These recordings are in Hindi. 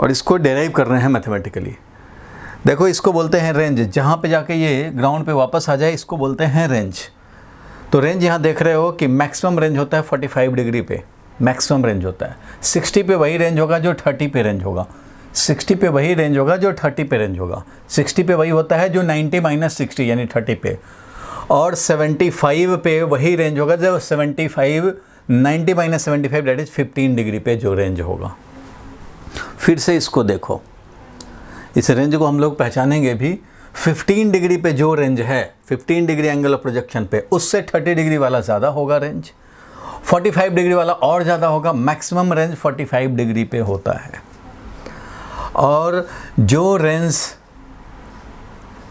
और इसको डेराइव कर रहे हैं मैथमेटिकली। देखो इसको बोलते हैं रेंज, जहाँ पे जाके ये ग्राउंड पे वापस आ जाए इसको बोलते हैं रेंज। तो रेंज यहाँ देख रहे हो कि मैक्सिमम रेंज होता है 45 डिग्री पे, मैक्सिमम रेंज होता है। 60 पे वही रेंज होगा जो 30 पे रेंज होगा, 60 पे वही रेंज होगा जो 30 पे रेंज होगा, 60 पे वही होता है जो 90 माइनस 60 यानी 30 पे, और 75 पे वही रेंज होगा जो 75 90 माइनस 75 दैट इज 15 डिग्री पे जो रेंज होगा। फिर से इसको देखो, इस रेंज को हम लोग पहचानेंगे भी। 15 डिग्री पे जो रेंज है, 15 डिग्री एंगल ऑफ प्रोजेक्शन पे, उससे 30 डिग्री वाला ज़्यादा होगा रेंज, 45 डिग्री वाला और ज़्यादा होगा। मैक्सिमम रेंज 45 डिग्री पे होता है। और जो रेंज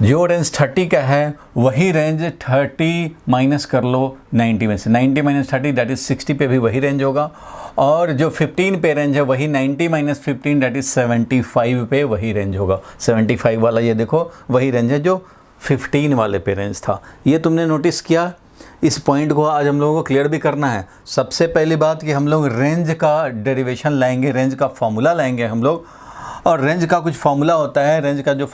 30 का है वही रेंज 30 माइनस कर लो 90 में से, 90 माइनस 30 दैट इज़ 60 पे भी वही रेंज होगा। और जो 15 पे रेंज है वही 90 माइनस 15 दैट इज़ 75 पे वही रेंज होगा। 75 वाला ये देखो वही रेंज है जो 15 वाले पे रेंज था। ये तुमने नोटिस किया? इस पॉइंट को आज हम लोगों को क्लियर भी करना है। सबसे पहली बात कि हम लोग रेंज का डेरिवेशन लाएंगे, रेंज का फॉर्मूला लाएंगे हम लोग। और रेंज का कुछ फॉर्मूला होता है, रेंज का जो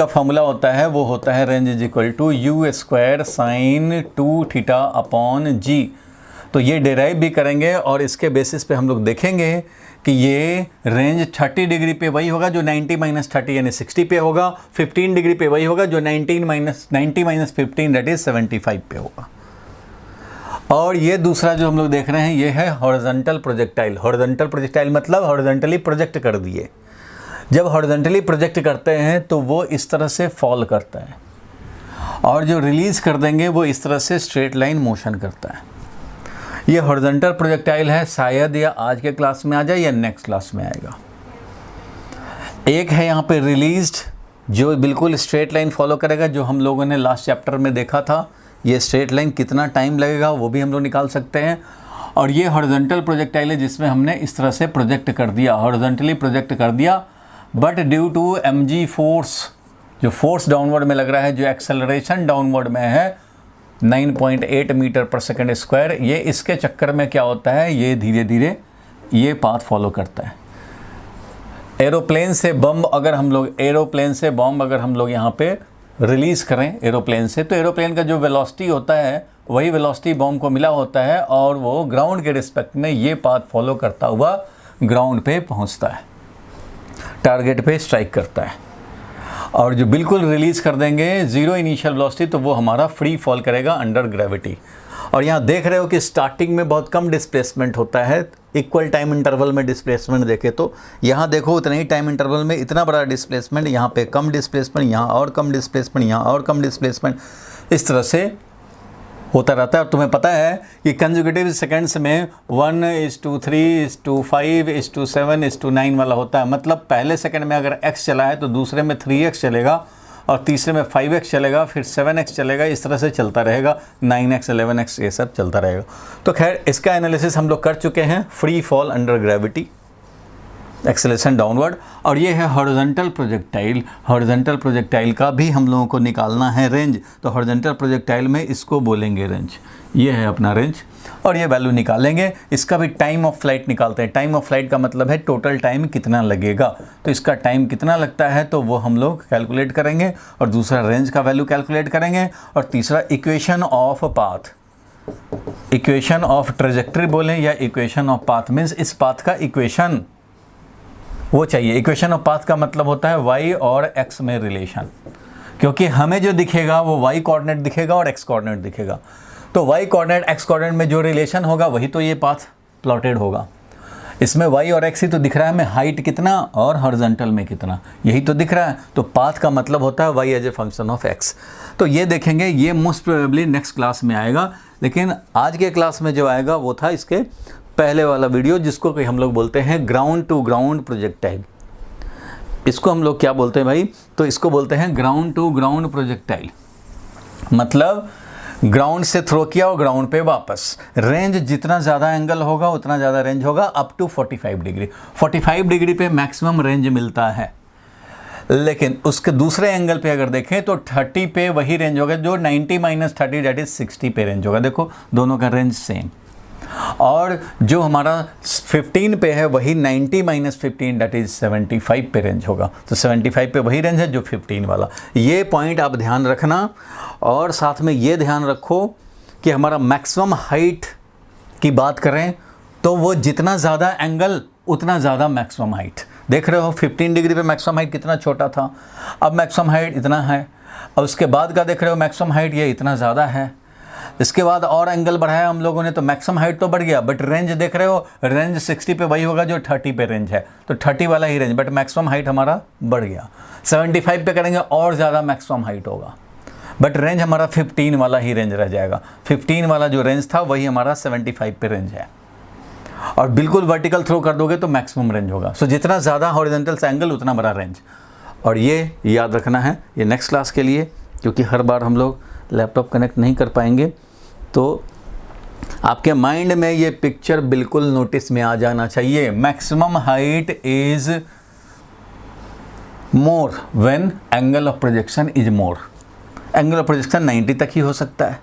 फॉर्मूला होता है वो होता है range is equal to u square sine 2 theta upon g. तो ये डेराइव भी करेंगे और इसके बेसिस पे हम लोग देखेंगे कि ये रेंज 30 डिग्री पे वही होगा जो 90 माइनस 30 यानी 60 पे होगा, 15 डिग्री पे वही होगा जो 90 माइनस 15 दैट इज 75 पे होगा। और ये दूसरा जो हम लोग देख रहे हैं ये है हॉरिजॉन्टल प्रोजेक्टाइल। हॉरिजॉन्टल प्रोजेक्टाइल मतलब हॉरिजॉन्टली प्रोजेक्ट कर दिए। जब हॉरिजॉन्टली प्रोजेक्ट करते हैं तो वो इस तरह से फॉल करता है, और जो रिलीज़ कर देंगे वो इस तरह से स्ट्रेट लाइन मोशन करता है। ये हॉरिजॉन्टल प्रोजेक्टाइल है, शायद या आज के क्लास में आ जाए या नेक्स्ट क्लास में आएगा। एक है यहाँ पे रिलीज्ड जो बिल्कुल स्ट्रेट लाइन फॉलो करेगा, जो हम लोगों ने लास्ट चैप्टर में देखा था। ये स्ट्रेट लाइन कितना टाइम लगेगा वो भी हम लोग निकाल सकते हैं। और ये हॉरिजॉन्टल प्रोजेक्टाइल है जिसमें हमने इस तरह से प्रोजेक्ट कर दिया, हॉरिजॉन्टली प्रोजेक्ट कर दिया, but due to mg force, जो फोर्स डाउनवर्ड में लग रहा है, जो एक्सेलरेशन डाउनवर्ड में है 9.8 मीटर पर सेकेंड स्क्वायर, ये इसके चक्कर में क्या होता है, ये धीरे धीरे ये पाथ फॉलो करता है। एरोप्लेन से बम अगर हम लोग यहाँ पे रिलीज़ करें एरोप्लेन से, तो एरोप्लेन का जो वेलोसिटी होता है वही वेलोसिटी बम को मिला होता है, और वो ग्राउंड के रिस्पेक्ट में ये पाथ फॉलो करता हुआ ग्राउंड पे पहुँचता है, टारगेट पे स्ट्राइक करता है। और जो बिल्कुल रिलीज़ कर देंगे ज़ीरो इनिशियल वेलोसिटी, तो वो हमारा फ्री फॉल करेगा अंडर ग्रेविटी। और यहाँ देख रहे हो कि स्टार्टिंग में बहुत कम डिस्प्लेसमेंट होता है, इक्वल टाइम इंटरवल में डिस्प्लेसमेंट देखे तो यहाँ देखो उतने ही टाइम इंटरवल में इतना बड़ा डिस्प्लेसमेंट, यहाँ पे कम डिस्प्लेसमेंट, यहाँ और कम डिस्प्लेसमेंट, यहाँ और कम डिस्प्लेसमेंट, इस तरह से होता रहता है। और तुम्हें पता है कि कंजुगेटिव सेकेंड्स में 1:3:5:7:9 वाला होता है। मतलब पहले सेकंड में अगर x चला है तो दूसरे में 3x चलेगा, और तीसरे में 5x चलेगा, फिर 7x चलेगा, इस तरह से चलता रहेगा, 9x 11x ये सब चलता रहेगा। तो खैर इसका एनालिसिस हम लोग कर चुके हैं, free fall under gravity, acceleration downward. और ये है हॉरिजॉन्टल प्रोजेक्टाइल। हॉरिजॉन्टल प्रोजेक्टाइल का भी हम लोगों को निकालना है रेंज, तो हॉरिजॉन्टल प्रोजेक्टाइल में इसको बोलेंगे रेंज। ये है अपना रेंज, और ये वैल्यू निकालेंगे। इसका भी टाइम ऑफ फ्लाइट निकालते हैं। टाइम ऑफ फ्लाइट का मतलब है टोटल टाइम कितना लगेगा, तो इसका टाइम कितना लगता है तो वो हम लोग कैलकुलेट करेंगे, और दूसरा रेंज का वैल्यू कैलकुलेट करेंगे, और तीसरा equation of path, equation of trajectory बोलें या इक्वेशन ऑफ पाथ, मीन्स इस पाथ का इक्वेशन वो चाहिए। इक्वेशन ऑफ पाथ का मतलब होता है y और x में रिलेशन, क्योंकि हमें जो दिखेगा वो y कोऑर्डिनेट दिखेगा और x कोऑर्डिनेट दिखेगा। तो y कोऑर्डिनेट x कोऑर्डिनेट में जो रिलेशन होगा वही तो ये पाथ प्लॉटेड होगा। इसमें y और x ही तो दिख रहा है हमें, हाइट कितना और हॉरिजॉन्टल में कितना, यही तो दिख रहा है। तो पाथ का मतलब होता है y as a function of x। तो ये देखेंगे, ये मोस्ट प्रोबेबली नेक्स्ट क्लास में आएगा, लेकिन आज के क्लास में जो आएगा वो था इसके पहले वाला वीडियो, जिसको कि हम लोग बोलते हैं ग्राउंड टू ग्राउंड प्रोजेक्टाइल। इसको हम लोग क्या बोलते हैं भाई, तो इसको बोलते हैं ग्राउंड टू ग्राउंड प्रोजेक्टाइल। मतलब ग्राउंड से थ्रो किया और ग्राउंड पे वापस। रेंज जितना ज़्यादा एंगल होगा उतना ज़्यादा रेंज होगा, अप टू 45 डिग्री। 45 डिग्री पे मैक्सिमम रेंज मिलता है, लेकिन उसके दूसरे एंगल पे अगर देखें तो 30 पे वही रेंज होगा जो 90 माइनस 30 दैट इज 60 पे रेंज होगा। देखो दोनों का रेंज सेम। और जो हमारा 15 पे है वही 90 माइनस 15 दैट इज़ 75 पे रेंज होगा। तो 75 पे वही रेंज है जो 15 वाला। ये पॉइंट आप ध्यान रखना, और साथ में ये ध्यान रखो कि हमारा मैक्सिमम हाइट की बात करें तो वो जितना ज़्यादा एंगल उतना ज़्यादा मैक्सिमम हाइट। देख रहे हो 15 डिग्री पे मैक्सिमम हाइट कितना छोटा था, अब मैक्सिमम हाइट इतना है। और उसके बाद का देख रहे हो मैक्सिमम हाइट ये इतना ज़्यादा है। इसके बाद और एंगल बढ़ाया हम लोगों ने तो मैक्सिमम हाइट तो बढ़ गया, बट रेंज देख रहे हो रेंज 60 पे वही होगा जो 30 पे रेंज है, तो 30 वाला ही रेंज, बट मैक्सिमम हाइट हमारा बढ़ गया। 75 पे करेंगे और ज़्यादा मैक्सिमम हाइट होगा, बट रेंज हमारा 15 वाला ही रेंज रह जाएगा। 15 वाला जो रेंज था वही हमारा 75 पे रेंज है। और बिल्कुल वर्टिकल थ्रो कर दोगे तो मैक्सिमम रेंज होगा। सो जितना ज़्यादा हॉरिजॉन्टल से एंगल उतना बड़ा रेंज, और ये याद रखना है ये नेक्स्ट क्लास के लिए, क्योंकि हर बार हम लोग लैपटॉप कनेक्ट नहीं कर पाएंगे। तो आपके माइंड में ये पिक्चर बिल्कुल नोटिस में आ जाना चाहिए। Maximum height is more when angle of projection is more. Angle of projection 90 तक ही हो सकता है,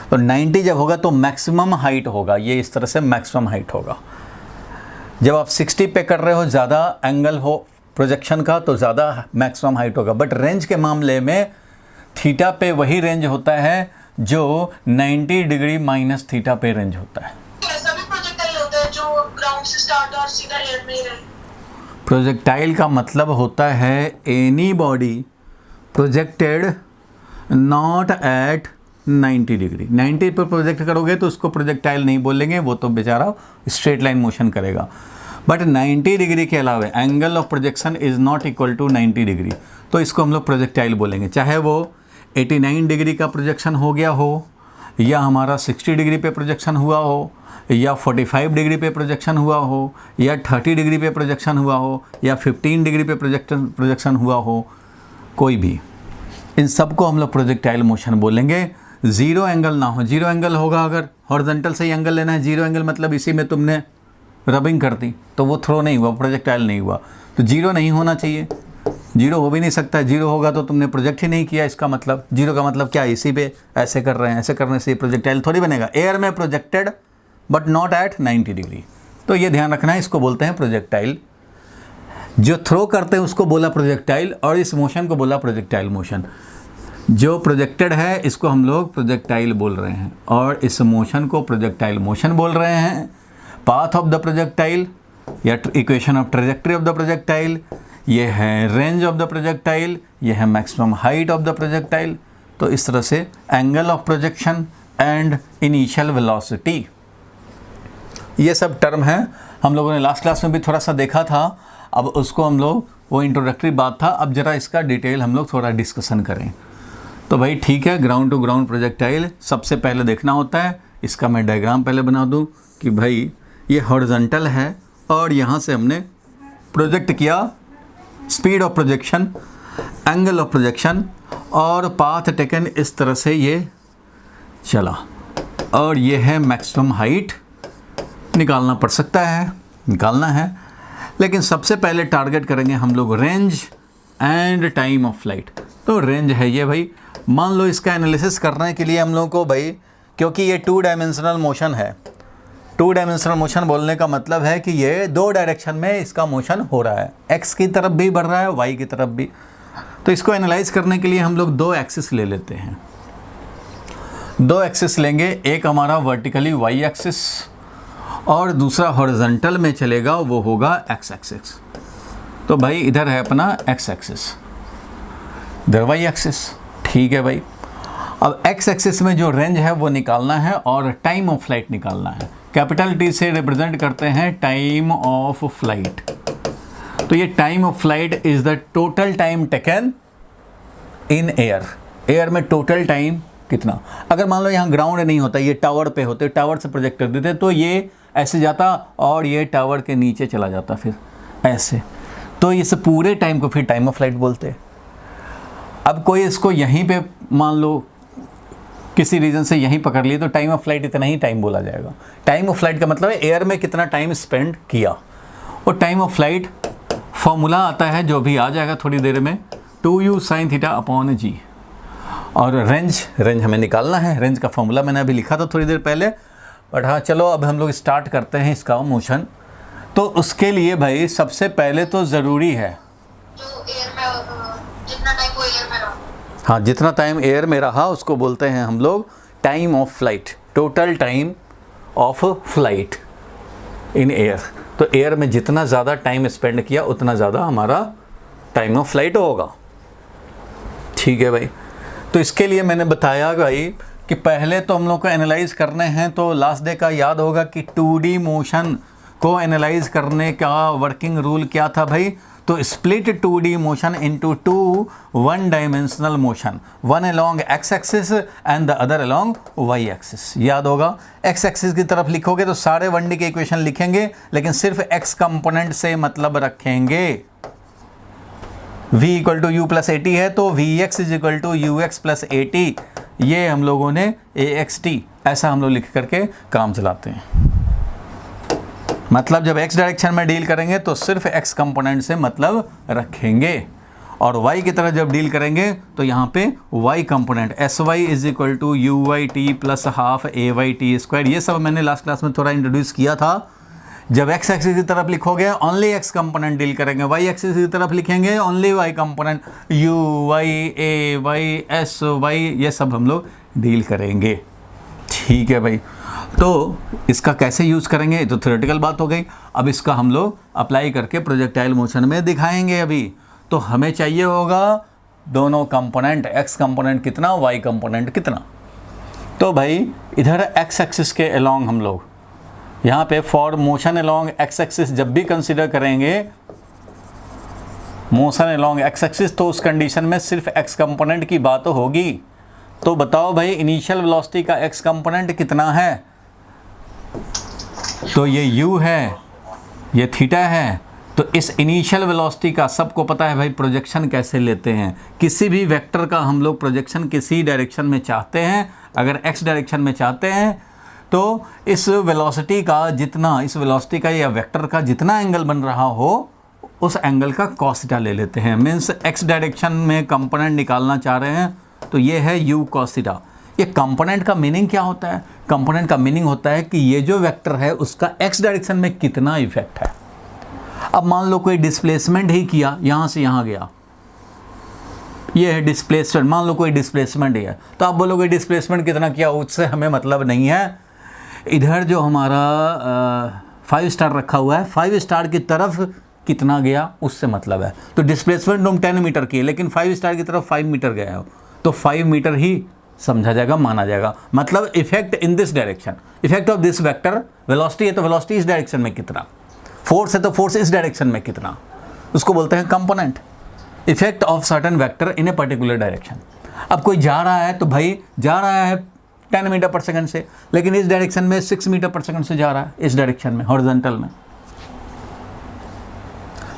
तो 90 जब होगा तो मैक्सिमम हाइट होगा, ये इस तरह से मैक्सिमम हाइट होगा। जब आप 60 पे कर रहे हो ज़्यादा एंगल हो प्रोजेक्शन का तो ज़्यादा मैक्सिमम हाइट होगा, बट रेंज के मामले में थीटा पे वही रेंज होता है जो 90 डिग्री माइनस थीटा पे रेंज होता है। ऐसा भी प्रोजेक्टाइल होता है जो ग्राउंड से स्टार्ट और सीधा एयर में ही रहे। प्रोजेक्टाइल का मतलब होता है any body projected not at 90 degree. 90 पर प्रोजेक्ट करोगे तो उसको प्रोजेक्टाइल नहीं बोलेंगे, वो तो बेचारा स्ट्रेट लाइन मोशन करेगा। बट 90 डिग्री के अलावा angle of projection is not equal to 90 degree, तो इसको हम लोग प्रोजेक्टाइल बोलेंगे। चाहे वो 89 डिग्री का प्रोजेक्शन हो गया हो, या हमारा 60 डिग्री पे प्रोजेक्शन हुआ हो, या 45 डिग्री पे प्रोजेक्शन हुआ हो, या 30 डिग्री पे प्रोजेक्शन हुआ हो, या 15 डिग्री पे प्रोजेक्शन हुआ हो, कोई भी, इन सबको हम लोग प्रोजेक्टाइल मोशन बोलेंगे। ज़ीरो एंगल ना हो। ज़ीरो एंगल होगा अगर हॉरिजॉन्टल से ही एंगल लेना है, ज़ीरो एंगल मतलब इसी में तुमने रबिंग कर दी तो वो थ्रो नहीं हुआ, प्रोजेक्टाइल नहीं हुआ। तो जीरो नहीं होना चाहिए, जीरो हो भी नहीं सकता। जीरो होगा तो तुमने प्रोजेक्ट ही नहीं किया। इसका मतलब जीरो का मतलब क्या, इसी पे ऐसे कर रहे हैं, ऐसे करने से प्रोजेक्टाइल थोड़ी बनेगा। एयर में projected but not at 90 degree, तो ये ध्यान रखना है, इसको बोलते हैं प्रोजेक्टाइल। जो थ्रो करते हैं उसको बोला प्रोजेक्टाइल, और इस मोशन को बोला प्रोजेक्टाइल मोशन। जो प्रोजेक्टेड है इसको हम लोग प्रोजेक्टाइल बोल रहे हैं, और इस मोशन को प्रोजेक्टाइल मोशन बोल रहे हैं। पाथ ऑफ द प्रोजेक्टाइल या equation of trajectory of the projectile, ये है रेंज ऑफ द प्रोजेक्टाइल, ये है maximum height of the projectile. तो इस तरह से angle of projection and initial velocity, ये सब टर्म है। हम लोगों ने लास्ट क्लास में भी थोड़ा सा देखा था, अब उसको हम लोग, वो इंट्रोडक्टरी बात था, अब ज़रा इसका डिटेल हम लोग थोड़ा डिस्कशन करें। तो भाई ठीक है, ग्राउंड टू ग्राउंड प्रोजेक्टाइल सबसे पहले देखना होता है। इसका मैं डायग्राम पहले बना दूं कि भाई ये हॉरिजॉन्टल है और यहाँ से हमने प्रोजेक्ट किया, speed of projection, angle of projection और पाथ टेकन, इस तरह से ये चला, और ये है मैक्सिमम हाइट। निकालना पड़ सकता है, निकालना है, लेकिन सबसे पहले टारगेट करेंगे हम लोग range and time of flight. तो रेंज है ये भाई, मान लो इसका एनालिसिस करने के लिए हम लोग को भाई, क्योंकि ये 2 डायमेंशनल मोशन है। 2 डायमेंशनल मोशन बोलने का मतलब है कि ये 2 डायरेक्शन में इसका मोशन हो रहा है, एक्स की तरफ भी बढ़ रहा है, वाई की तरफ भी। तो इसको एनालाइज करने के लिए हम लोग 2 एक्सिस ले लेते हैं। 2 एक्सिस लेंगे, एक हमारा वर्टिकली वाई एक्सिस और दूसरा हॉरिजॉन्टल में चलेगा, वो होगा एक्स एक्सिस। तो भाई इधर है अपना एक्स एक्सिस, इधर वाई एक्सिस, ठीक है भाई। अब एक्स एक्सिस में जो रेंज है वो निकालना है और टाइम ऑफ फ्लाइट निकालना है। कैपिटल टी से रिप्रेजेंट करते हैं टाइम ऑफ फ्लाइट। तो ये time of flight is the total time taken in air. Air में टोटल टाइम कितना, अगर मान लो यहाँ ग्राउंड नहीं होता, ये टावर पे होते, टावर से प्रोजेक्ट कर देते, तो ये ऐसे जाता और ये टावर के नीचे चला जाता, फिर ऐसे। तो इस पूरे टाइम को फिर टाइम ऑफ फ्लाइट बोलते हैं। अब कोई इसको यहीं पे मान लो किसी रीज़न से यहीं पकड़ लिए, तो टाइम ऑफ फ्लाइट इतना ही टाइम बोला जाएगा। टाइम ऑफ फ्लाइट का मतलब है एयर में कितना टाइम स्पेंड किया। और टाइम ऑफ फ्लाइट फॉर्मूला आता है, जो भी आ जाएगा थोड़ी देर में, 2u sin theta upon g। और रेंज हमें निकालना है। रेंज का फॉर्मूला मैंने अभी लिखा था थोड़ी देर पहले, बट हाँ चलो अब हम लोग स्टार्ट करते हैं इसका मोशन। तो उसके लिए भाई सबसे पहले तो ज़रूरी है जो एयर में जितना टाइम वो एयर में रहा, हाँ जितना टाइम एयर में रहा उसको बोलते हैं हम लोग time of flight, total time of flight in air. तो एयर में जितना ज़्यादा टाइम स्पेंड किया उतना ज़्यादा हमारा टाइम ऑफ फ्लाइट होगा। ठीक है भाई। तो इसके लिए मैंने बताया भाई कि पहले तो हम लोग को एनालाइज करने हैं। तो लास्ट डे का याद होगा कि 2D मोशन को एनालाइज करने का वर्किंग रूल क्या था भाई? तो split 2D motion into 2 one dimensional motion, one along x axis and the other along y axis. याद होगा, एक्स एक्सिस की तरफ लिखोगे तो सारे 1D के इक्वेशन लिखेंगे, लेकिन सिर्फ एक्स कंपोनेंट से मतलब रखेंगे। v equal to u plus a t है तो v x is equal to u x plus a t, ये हम लोगों ने ए एक्स टी ऐसा हम लोग लिख करके काम चलाते हैं। मतलब जब x डायरेक्शन में डील करेंगे तो सिर्फ x कंपोनेंट से मतलब रखेंगे, और y की तरह जब डील करेंगे तो यहाँ पे y component s y is equal to u y t plus half a y t square, ये सब मैंने लास्ट क्लास में थोड़ा इंट्रोड्यूस किया था। जब x एक्सिस की तरफ लिखोगे ओनली x कंपोनेंट डील करेंगे, y एक्सिस की तरफ लिखेंगे only y component, u y a y s y ये सब हम लोग डील करेंगे। ठीक है भाई। तो इसका कैसे यूज़ करेंगे तो थ्योरेटिकल बात हो गई। अब इसका हम लोग अप्लाई करके प्रोजेक्टाइल मोशन में दिखाएंगे। अभी तो हमें चाहिए होगा दोनों कंपोनेंट, x कंपोनेंट कितना, y कंपोनेंट कितना। तो भाई इधर x एक्सिस के अलोंग हम लोग यहाँ पे for motion along x axis जब भी कंसिडर करेंगे मोशन अलोंग x एक्सिस, तो उस कंडीशन में सिर्फ x कंपोनेंट की बात होगी। तो बताओ भाई इनिशियल वेलोसिटी का x कंपोनेंट कितना है? तो ये u है, ये थीटा है। तो इस इनिशियल वेलोसिटी का सबको पता है भाई प्रोजेक्शन कैसे लेते हैं। किसी भी वेक्टर का हम लोग प्रोजेक्शन किसी डायरेक्शन में चाहते हैं, अगर x डायरेक्शन में चाहते हैं तो इस वेलोसिटी का जितना, इस वेलोसिटी का या वेक्टर का जितना एंगल बन रहा हो उस एंगल का cos थीटा ले लेते हैं। मीन्स x डायरेक्शन में कंपोनेंट निकालना चाह रहे हैं तो ये है u cos थीटा। ये कंपोनेंट का मीनिंग क्या होता है? कंपोनेंट का मीनिंग होता है कि ये जो वेक्टर है उसका x डायरेक्शन में कितना इफेक्ट है। अब मान लो कोई डिस्प्लेसमेंट ही किया, यहाँ से यहाँ गया, ये है डिस्प्लेसमेंट। मान लो कोई डिस्प्लेसमेंट ही है तो आप बोलोगे डिस्प्लेसमेंट कितना किया, उससे हमें मतलब नहीं है। इधर जो हमारा 5 स्टार रखा हुआ है, 5 स्टार की तरफ कितना गया उससे मतलब है। तो डिस्प्लेसमेंट तुम 10 मीटर की है लेकिन 5 स्टार की तरफ 5 मीटर गया हो तो 5 मीटर ही समझा जाएगा, माना जाएगा। मतलब effect in this direction, effect of this vector, velocity है तो वेलोसिटी इस डायरेक्शन में कितना, फोर्स है तो फोर्स इस डायरेक्शन में कितना, उसको बोलते हैं component. Effect of certain vector in a particular direction. अब कोई जा रहा है तो भाई जा रहा है 10 मीटर पर सेकंड से, लेकिन इस डायरेक्शन में 6 मीटर पर सेकंड से जा रहा है, इस डायरेक्शन में हॉरिजॉन्टल में।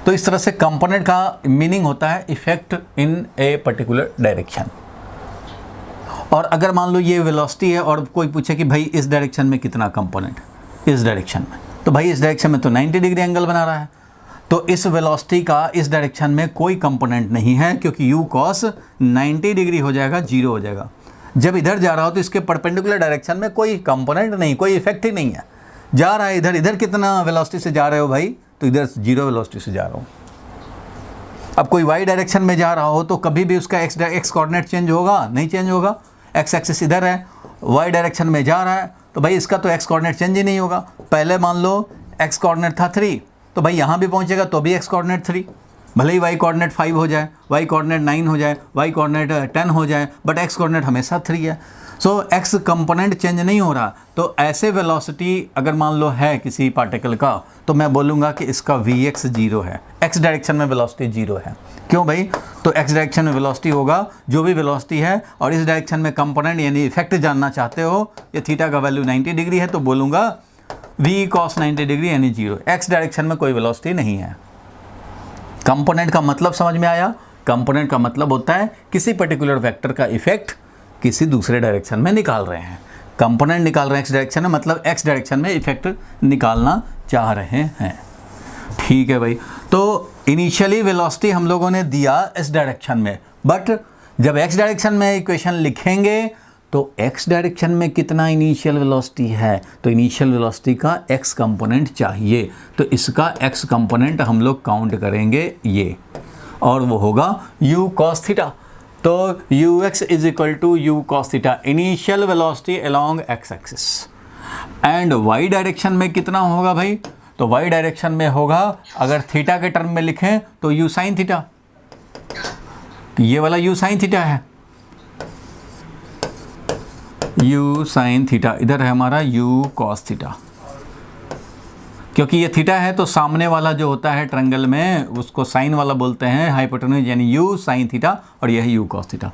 तो इस तरह से कंपोनेंट का मीनिंग होता है effect in a particular direction. और अगर मान लो ये वेलोसिटी है और कोई पूछे कि भाई इस डायरेक्शन में कितना कंपोनेंट, इस डायरेक्शन में, तो भाई इस डायरेक्शन में तो 90 डिग्री एंगल बना रहा है, तो इस वेलोसिटी का इस डायरेक्शन में कोई कंपोनेंट नहीं है क्योंकि u cos 90 डिग्री हो जाएगा, 0 हो जाएगा। जब इधर जा रहा हो तो इसके परपेंडिकुलर डायरेक्शन में कोई कंपोनेंट नहीं, कोई इफेक्ट ही नहीं है। जा रहा है इधर, इधर कितना वेलोसिटी से जा रहे हो भाई, तो इधर 0 वेलोसिटी से जा रहा हूँ। अब कोई y डायरेक्शन में जा रहा हो तो कभी भी उसका x कोऑर्डिनेट चेंज होगा? नहीं चेंज होगा। x एक्सिस इधर है, y डायरेक्शन में जा रहा है तो भाई इसका तो x कोऑर्डिनेट चेंज ही नहीं होगा। पहले मान लो x कोऑर्डिनेट था 3 तो भाई यहाँ भी पहुँचेगा तो भी x कोऑर्डिनेट 3, भले ही y कोऑर्डिनेट 5 हो जाए, y कोऑर्डिनेट 9 हो जाए, y कोऑर्डिनेट 10 हो जाए, बट x कोऑर्डिनेट हमेशा 3 है। सो x कंपोनेंट चेंज नहीं हो रहा। तो ऐसे वेलोसिटी अगर मान लो है किसी पार्टिकल का तो मैं बोलूँगा कि इसका vx 0 है, x डायरेक्शन में वेलोसिटी 0 है। क्यों भाई? तो x डायरेक्शन में वेलोसिटी होगा जो भी वेलोसिटी है, और इस डायरेक्शन में कंपोनेंट यानी इफेक्ट जानना चाहते हो, ये थीटा का वैल्यू 90 डिग्री है तो बोलूँगा v cos 90 डिग्री यानी 0। x डायरेक्शन में कोई वेलोसिटी नहीं है। कंपोनेंट का मतलब समझ में आया? कंपोनेंट का मतलब होता है किसी पर्टिकुलर वेक्टर का इफेक्ट किसी दूसरे डायरेक्शन में निकाल रहे हैं। कंपोनेंट निकाल रहे हैं x डायरेक्शन में, मतलब x डायरेक्शन में इफेक्ट निकालना चाह रहे हैं। ठीक है भाई। तो इनिशियली वेलोसिटी हम लोगों ने दिया इस डायरेक्शन में, बट जब x डायरेक्शन में इक्वेशन लिखेंगे तो x डायरेक्शन में कितना इनिशियल वेलोसिटी है, तो इनिशियल वेलोसिटी का x कंपोनेंट चाहिए, तो इसका x कंपोनेंट हम लोग काउंट करेंगे ये, और वो होगा u cos थीटा। तो ux is equal to u cos theta, initial velocity along x axis. And y direction में कितना होगा भाई, तो y डायरेक्शन में होगा, अगर थीटा के टर्म में लिखें तो u sin थीटा, ये वाला u sin थीटा है, u sin थीटा, इधर है हमारा u cos थीटा। क्योंकि ये थीटा है तो सामने वाला जो होता है ट्रायंगल में उसको साइन वाला बोलते हैं, हाइपोटेन्यूज, यानी u sin थीटा, और ये है u cos थीटा।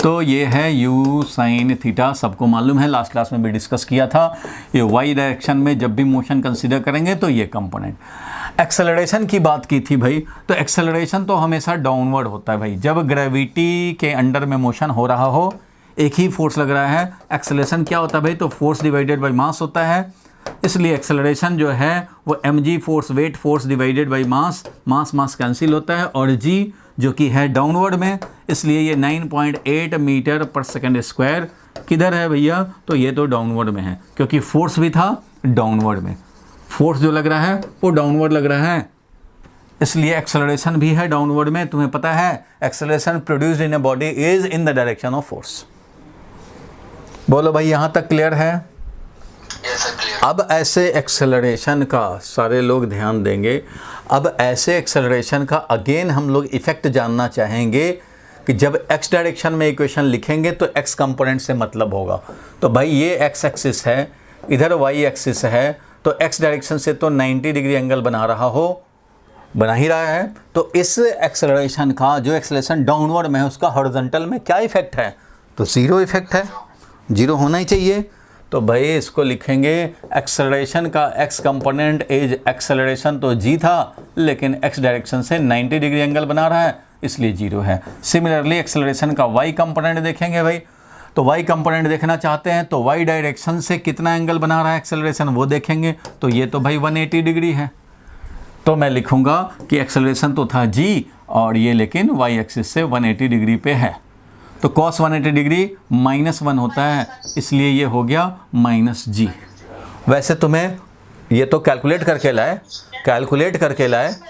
तो ये है u sin थीटा, सबको मालूम है, लास्ट क्लास में भी डिस्कस किया था। ये y डायरेक्शन में जब भी मोशन कंसीडर करेंगे तो ये कंपोनेंट। एक्सेलरेशन की बात की थी भाई, तो एक्सेलरेशन तो हमेशा डाउनवर्ड होता है भाई, जब ग्रेविटी के अंडर में मोशन हो रहा हो, एक ही फोर्स लग रहा है। एक्सेलरेशन क्या होता है भाई, तो फोर्स डिवाइडेड बाई मास होता है, इसलिए एक्सेलरेशन जो है वो mg force, weight force divided by mass, mass cancel होता है, और g जो कि है डाउनवर्ड में, इसलिए ये 9.8 मीटर पर सेकंड स्क्वायर किधर है भैया, तो ये तो डाउनवर्ड में है, क्योंकि फोर्स भी था डाउनवर्ड में, फोर्स जो लग रहा है वो डाउनवर्ड लग रहा है, इसलिए एक्सेलरेशन भी है डाउनवर्ड में। तुम्हें पता है acceleration produced in a body is in the direction of force. बोलो भाई, यहाँ तक क्लियर है? अब ऐसे एक्सेलरेशन का सारे लोग ध्यान देंगे, अब ऐसे एक्सेलरेशन का अगेन हम लोग इफेक्ट जानना चाहेंगे कि जब x डायरेक्शन में इक्वेशन लिखेंगे तो x कंपोनेंट से मतलब होगा। तो भाई ये x एक्सिस है, इधर y एक्सिस है, तो x डायरेक्शन से तो 90 डिग्री एंगल बना ही रहा है, तो इस एक्सेलरेशन का जो एक्सेलरेशन डाउनवर्ड में है उसका हॉरिजॉन्टल में क्या इफेक्ट है, तो ज़ीरो इफेक्ट है, जीरो होना ही चाहिए। तो भाई इसको लिखेंगे एक्सेलरेशन का x कंपोनेंट इज एक्सेलरेशन, तो g था लेकिन x डायरेक्शन से 90 डिग्री एंगल बना रहा है इसलिए जीरो है। सिमिलरली एक्सेलरेशन का y कंपोनेंट देखेंगे भाई, तो y कंपोनेंट देखना चाहते हैं तो y डायरेक्शन से कितना एंगल बना रहा है एक्सेलरेशन वो देखेंगे, तो ये तो भाई 180 डिग्री है, तो मैं लिखूंगा कि एक्सेलरेशन तो था g और ये लेकिन y एक्सिस से 180 डिग्री पे है, तो cos 180 डिग्री -1 होता है, इसलिए ये हो गया -g। वैसे तुम्हें ये तो कैलकुलेट करके लाए,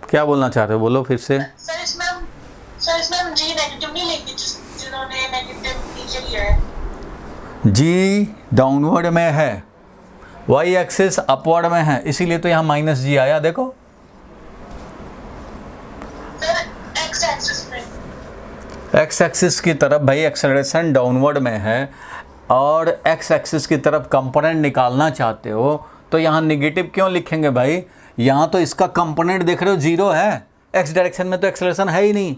क्या बोलना चाह रहे हो, बोलो फिर से। सर इसमें हम जी नेगेटिव नहीं लेंगे, जिन्होंने नेगेटिव नीचे लिया है। जी डाउनवर्ड में है, y एक्सिस अपवर्ड में है, इसीलिए तो यहाँ -g आया। देखो सर एक्स एक्सिस में, x एक्सिस की तरफ भाई एक्सेलरेशन डाउनवर्ड में है और x एक्सिस की तरफ कंपोनेंट निकालना चाहते हो, तो यहाँ निगेटिव क्यों लिखेंगे भाई, यहाँ तो इसका कंपोनेंट देख रहे हो जीरो है, x डायरेक्शन में तो एक्सेलरेशन है ही नहीं,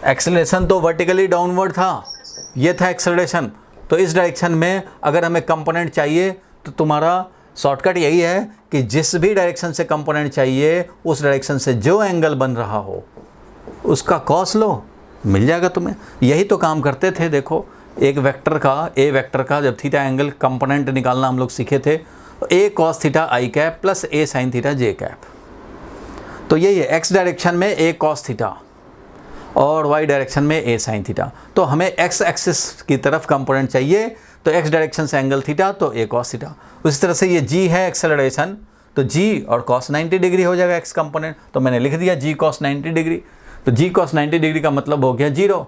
एक्सेलरेशन तो वर्टिकली डाउनवर्ड था, ये था एक्सेलरेशन। तो इस डायरेक्शन में अगर हमें कंपोनेंट चाहिए तो तुम्हारा शॉर्टकट यही है कि जिस भी डायरेक्शन से कंपोनेंट चाहिए उस डायरेक्शन से जो एंगल बन रहा हो उसका कॉस लो, मिल जाएगा तुम्हें। यही तो काम करते थे। देखो एक वेक्टर का, ए वेक्टर का जब थीटा एंगल कंपोनेंट निकालना हम लोग सीखे थे, ए कॉस थीटा आई कैप प्लस ए साइन थीटा जे कैप, तो यही है एक्स डायरेक्शन में ए कॉस थीटा और वाई डायरेक्शन में ए साइन थीटा। तो हमें एक्स एक्सिस की तरफ कंपोनेंट चाहिए, तो एक्स डायरेक्शन से एंगल थीटा तो ए कॉस थीटा। उसी तरह से ये जी है एक्सेलरेशन, तो जी और कॉस 90 डिग्री हो जाएगा एक्स कंपोनेंट, तो मैंने लिख दिया जी कॉस 90 डिग्री, तो जी कॉस 90 डिग्री का मतलब हो गया जीरो।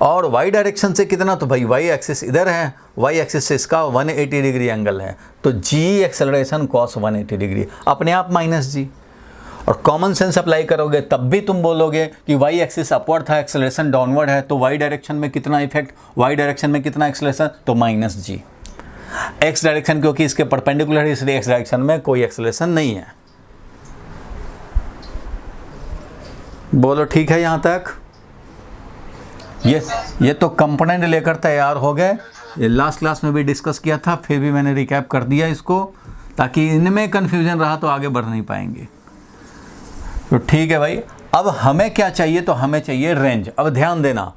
और y डायरेक्शन से कितना, तो भाई y एक्सिस इधर है, y एक्सिस से इसका 180 डिग्री एंगल है, तो g एक्सेलरेशन cos 180 डिग्री अपने आप -g। और कॉमन सेंस अप्लाई करोगे तब भी तुम बोलोगे कि y एक्सिस अपवर्ड था, एक्सेलरेशन डाउनवर्ड है, तो y डायरेक्शन में कितना इफेक्ट, y डायरेक्शन में कितना एक्सेलरेशन, तो -g। x डायरेक्शन क्योंकि इसके परपेंडिकुलर है इसलिए x डायरेक्शन में कोई एक्सेलरेशन नहीं है। बोलो ठीक है यहाँ तक? ये तो कंपोनेंट लेकर तैयार हो गए, ये लास्ट क्लास में भी डिस्कस किया था, फिर भी मैंने रिकैप कर दिया इसको, ताकि इनमें कन्फ्यूजन रहा तो आगे बढ़ नहीं पाएंगे। तो ठीक है भाई, अब हमें क्या चाहिए, तो हमें चाहिए रेंज। अब ध्यान देना,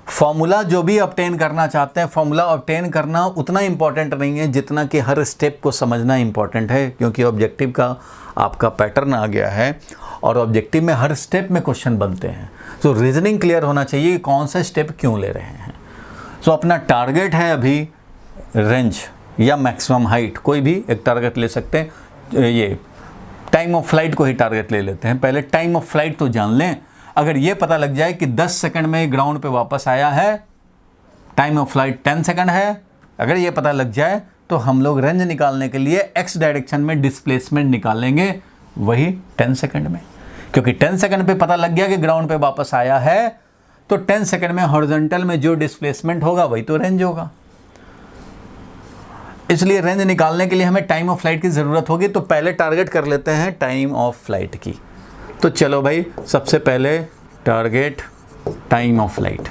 फॉर्मूला जो भी ऑब्टेन करना चाहते हैं, फॉर्मूला ऑब्टेन करना उतना इम्पॉर्टेंट नहीं है जितना कि हर स्टेप को समझना इम्पॉर्टेंट है, क्योंकि ऑब्जेक्टिव का आपका पैटर्न आ गया है और ऑब्जेक्टिव में हर स्टेप में क्वेश्चन बनते हैं। तो रीजनिंग क्लियर होना चाहिए कि कौन सा स्टेप क्यों ले रहे हैं। सो अपना टारगेट है अभी रेंज या मैक्सिमम हाइट, कोई भी एक टारगेट ले सकते हैं। ये टाइम ऑफ फ्लाइट को ही टारगेट ले लेते हैं। पहले टाइम ऑफ फ्लाइट तो जान लें। अगर ये पता लग जाए कि 10 सेकंड में ग्राउंड पे वापस आया है, टाइम ऑफ फ्लाइट 10 सेकंड है, अगर ये पता लग जाए तो हम लोग रेंज निकालने के लिए एक्स डायरेक्शन में डिस्प्लेसमेंट निकालेंगे, वही 10 सेकंड में। क्योंकि 10 सेकंड पे पता लग गया कि ग्राउंड पे वापस आया है, तो 10 सेकंड में हॉरिजॉन्टल में जो डिस्प्लेसमेंट होगा वही तो रेंज होगा। इसलिए रेंज निकालने के लिए हमें टाइम ऑफ फ्लाइट की ज़रूरत होगी। तो पहले टारगेट कर लेते हैं टाइम ऑफ फ्लाइट की। तो चलो भाई, सबसे पहले target time of flight.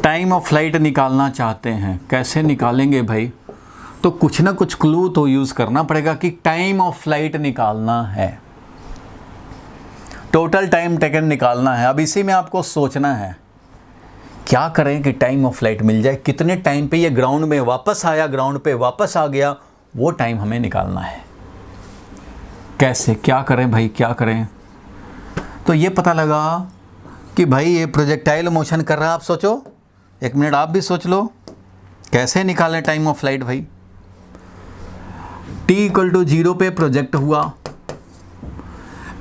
Time of flight निकालना चाहते हैं, कैसे निकालेंगे भाई? तो कुछ ना कुछ क्लू तो यूज़ करना पड़ेगा कि टाइम ऑफ फ्लाइट निकालना है, टोटल टाइम टेकन निकालना है। अब इसी में आपको सोचना है क्या करें कि टाइम ऑफ फ्लाइट मिल जाए, कितने टाइम पे ये ग्राउंड में वापस आया, ग्राउंड पे वापस आ गया, वो टाइम हमें निकालना है। कैसे, क्या करें भाई, क्या करें? तो ये पता लगा कि भाई ये प्रोजेक्टाइल मोशन कर रहा है। आप सोचो, एक मिनट आप भी सोच लो, कैसे निकालें टाइम ऑफ फ्लाइट भाई? t=0 पे प्रोजेक्ट हुआ,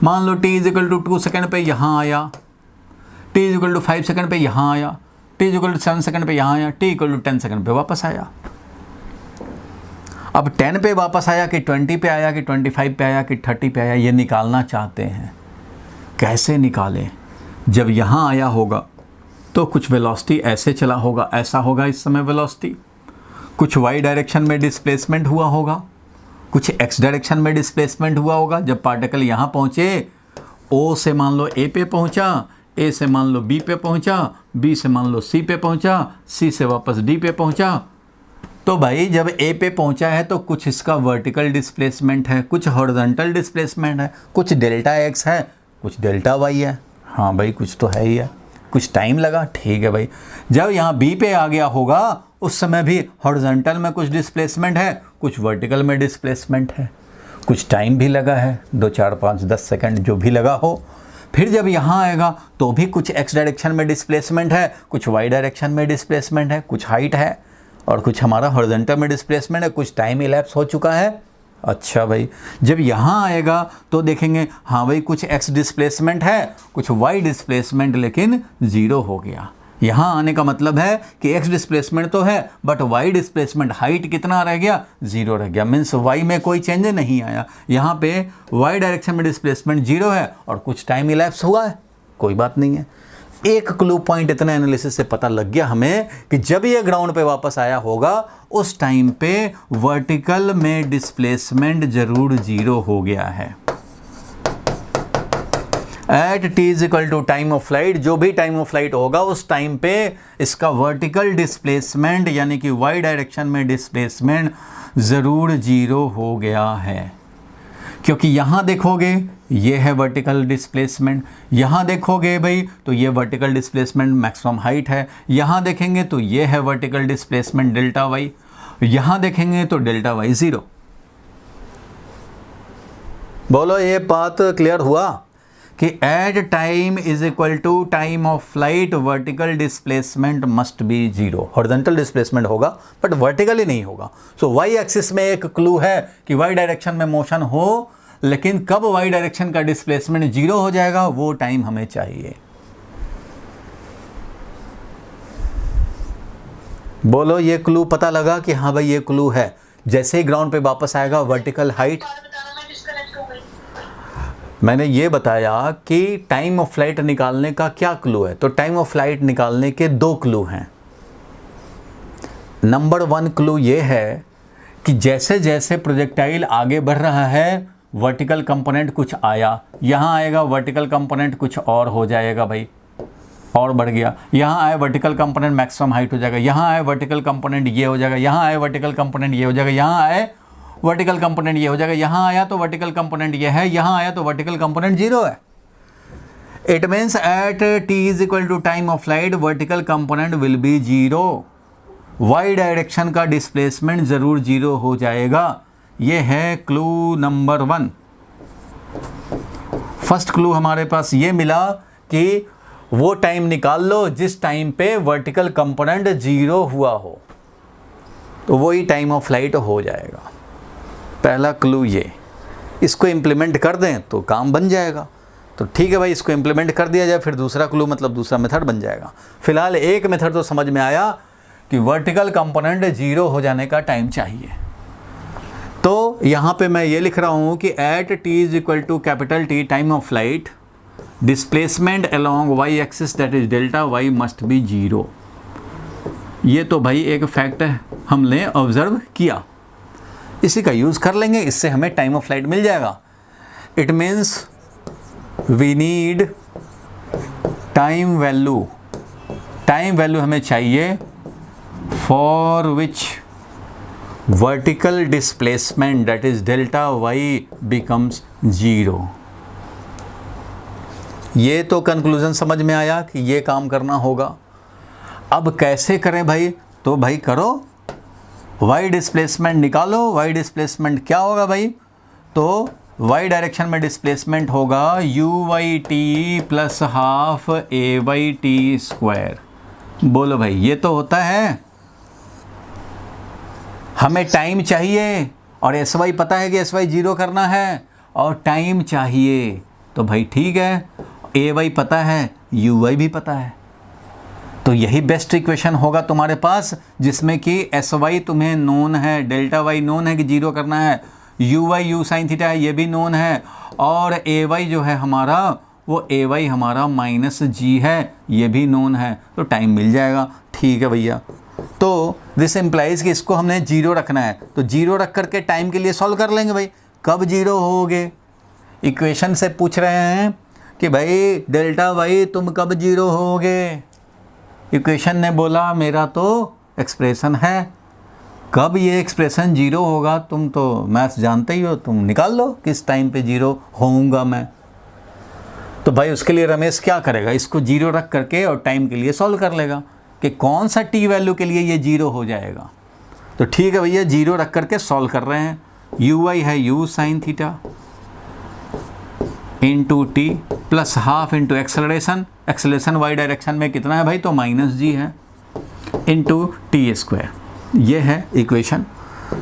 मान लो t=2 सेकंड पे यहाँ आया, t=5 सेकंड पे यहाँ आया, t=7 सेकंड पे यहाँ आया, t=10 सेकंड पे वापस आया। अब 10 पे वापस आया कि 20 पे आया कि 25 पे आया कि 30 पे आया, ये निकालना चाहते हैं। कैसे निकालें? जब यहाँ आया होगा तो कुछ वेलोसिटी ऐसे चला होगा, ऐसा होगा इस समय वेलोसिटी, कुछ वाई डायरेक्शन में डिस्प्लेसमेंट हुआ होगा, कुछ एक्स डायरेक्शन में डिस्प्लेसमेंट हुआ होगा। जब पार्टिकल यहाँ पहुँचे, ओ से मान लो ए पे पहुँचा, ए से मान लो बी पे पहुँचा, बी से मान लो सी पे पहुँचा, सी से वापस डी पे पहुँचा। तो भाई जब ए पे पहुँचा है तो कुछ इसका वर्टिकल डिस्प्लेसमेंट है, कुछ हॉरिजॉन्टल डिस्प्लेसमेंट है, कुछ डेल्टा एक्स है, कुछ डेल्टा वाई है। हाँ भाई, कुछ तो है ही है। कुछ टाइम लगा, ठीक है भाई। जब यहाँ बी पे आ गया होगा उस समय भी हॉरिजॉन्टल में कुछ डिस्प्लेसमेंट है, कुछ वर्टिकल में डिस्प्लेसमेंट है, कुछ टाइम भी लगा है, 2, 4, 5, 10 सेकंड जो भी लगा हो। फिर जब यहाँ आएगा तो भी कुछ एक्स डायरेक्शन में डिस्प्लेसमेंट है, कुछ वाई डायरेक्शन में डिस्प्लेसमेंट है, कुछ हाइट है और कुछ हमारा हॉरिजॉन्टल में डिस्प्लेसमेंट है, कुछ टाइम इलैप्स हो चुका है। अच्छा भाई, जब यहाँ आएगा तो देखेंगे हाँ भाई कुछ एक्स डिस्प्लेसमेंट है, कुछ वाई डिस्प्लेसमेंट, लेकिन 0 हो गया। यहाँ आने का मतलब है कि एक्स डिस्प्लेसमेंट तो है बट वाई डिस्प्लेसमेंट, हाइट कितना रह गया? 0 रह गया। मीन्स वाई में कोई चेंज नहीं आया। यहाँ पे वाई डायरेक्शन में डिस्प्लेसमेंट 0 है और कुछ टाइम इलैप्स हुआ है, कोई बात नहीं है। एक क्लू पॉइंट इतने एनालिसिस से पता लग गया हमें कि जब ये ग्राउंड पे वापस आया होगा उस टाइम पे वर्टिकल में डिस्प्लेसमेंट जरूर 0 हो गया है। At t time of flight, जो भी टाइम ऑफ फ्लाइट होगा उस टाइम पे इसका वर्टिकल डिस्प्लेसमेंट यानी कि वाई डायरेक्शन में डिस्प्लेसमेंट ज़रूर 0 हो गया है। क्योंकि यहाँ देखोगे ये है वर्टिकल डिस्प्लेसमेंट, यहाँ देखोगे भाई तो ये वर्टिकल डिस्प्लेसमेंट मैक्सिमम हाइट है, यहाँ देखेंगे तो ये है वर्टिकल डिस्प्लेसमेंट डेल्टा वाई, यहाँ देखेंगे तो डेल्टा वाई 0। बोलो ये बात क्लियर हुआ कि at time = time of flight vertical displacement must be 0। Horizontal displacement होगा बट वर्टिकल ही नहीं होगा। सो वाई एक्सिस में एक क्लू है कि वाई डायरेक्शन में मोशन हो, लेकिन कब वाई डायरेक्शन का डिस्प्लेसमेंट 0 हो जाएगा वो टाइम हमें चाहिए। बोलो ये क्लू पता लगा कि हाँ भाई ये क्लू है। जैसे ही ग्राउंड पे वापस आएगा वर्टिकल हाइट, मैंने ये बताया कि टाइम ऑफ फ्लाइट निकालने का क्या क्लू है। तो टाइम ऑफ फ्लाइट निकालने के 2 क्लू हैं। नंबर 1 क्लू ये है कि जैसे जैसे प्रोजेक्टाइल आगे बढ़ रहा है वर्टिकल कंपोनेंट कुछ आया, यहाँ आएगा वर्टिकल कंपोनेंट कुछ और हो जाएगा भाई, और बढ़ गया। यहाँ आए वर्टिकल कंपोनेंट मैक्सिमम हाइट हो जाएगा, यहाँ आए वर्टिकल कंपोनेंट ये हो जाएगा, यहाँ आए वर्टिकल कंपोनेंट ये हो जाएगा, यहाँ आए वर्टिकल कंपोनेंट ये हो जाएगा, यहाँ आया तो वर्टिकल कंपोनेंट ये है, यहाँ आया तो वर्टिकल कंपोनेंट 0 है। It means at t time of flight vertical component will be 0। Y direction का डिस्प्लेसमेंट ज़रूर 0 हो जाएगा। ये है क्लू नंबर 1। फर्स्ट क्लू हमारे पास ये मिला कि वो टाइम निकाल लो जिस टाइम पे वर्टिकल कंपोनेंट 0 हुआ हो, तो वही टाइम ऑफ फ्लाइट हो जाएगा। पहला क्लू ये, इसको इम्प्लीमेंट कर दें तो काम बन जाएगा। तो ठीक है भाई, इसको इम्प्लीमेंट कर दिया जाए, फिर दूसरा क्लू मतलब दूसरा मेथड बन जाएगा। फिलहाल एक मेथड तो समझ में आया कि वर्टिकल कंपोनेंट 0 हो जाने का टाइम चाहिए। तो यहाँ पे मैं ये लिख रहा हूँ कि at t is equal to capital t time of flight, displacement along y axis that is delta y must be 0। ये तो भाई एक फैक्ट है, हमने ऑब्जर्व किया, इसी का यूज़ कर लेंगे, इससे हमें टाइम ऑफ फ्लाइट मिल जाएगा। It means we need time value, time value हमें चाहिए for which vertical displacement that is delta y becomes 0। ये तो कंक्लूजन समझ में आया कि ये काम करना होगा। अब कैसे करें भाई? तो भाई करो, वाई डिस्प्लेसमेंट निकालो। वाई डिस्प्लेसमेंट क्या होगा भाई? तो वाई डायरेक्शन में डिस्प्लेसमेंट होगा u y t plus half a y t square. बोलो भाई, ये तो होता है। हमें टाइम चाहिए और एस वाई पता है कि एस वाई 0 करना है और टाइम चाहिए, तो भाई ठीक है, ए वाई पता है, यू वाई भी पता है, तो यही बेस्ट इक्वेशन होगा तुम्हारे पास, जिसमें कि एस वाई तुम्हें नोन है, डेल्टा वाई नोन है कि 0 करना है, you why you sine theta है ये भी नोन है, और ए वाई जो है हमारा वो ए वाई हमारा माइनस जी है, ये भी नोन है, तो टाइम मिल जाएगा। ठीक है भैया, तो दिस इम्प्लाइज कि इसको हमने 0 रखना है, तो 0 रख करके टाइम के लिए सॉल्व कर लेंगे भाई। कब 0 होगे? इक्वेशन से पूछ रहे हैं कि भाई डेल्टा वाई तुम कब 0 होगे? इक्वेशन ने बोला मेरा तो एक्सप्रेशन है, कब ये एक्सप्रेशन 0 होगा तुम तो मैथ्स जानते ही हो, तुम निकाल लो किस टाइम पे 0 होऊंगा मैं। तो भाई उसके लिए रमेश क्या करेगा? इसको 0 रख करके और टाइम के लिए सॉल्व कर लेगा कि कौन सा टी वैल्यू के लिए ये 0 हो जाएगा। तो ठीक है भैया, 0 रख करके सॉल्व कर रहे हैं। यू वाई है u sine theta into t plus half into acceleration, acceleration y direction में कितना है भाई? तो माइनस जी है, इंटू टी स्क्वायर। ये है इक्वेशन।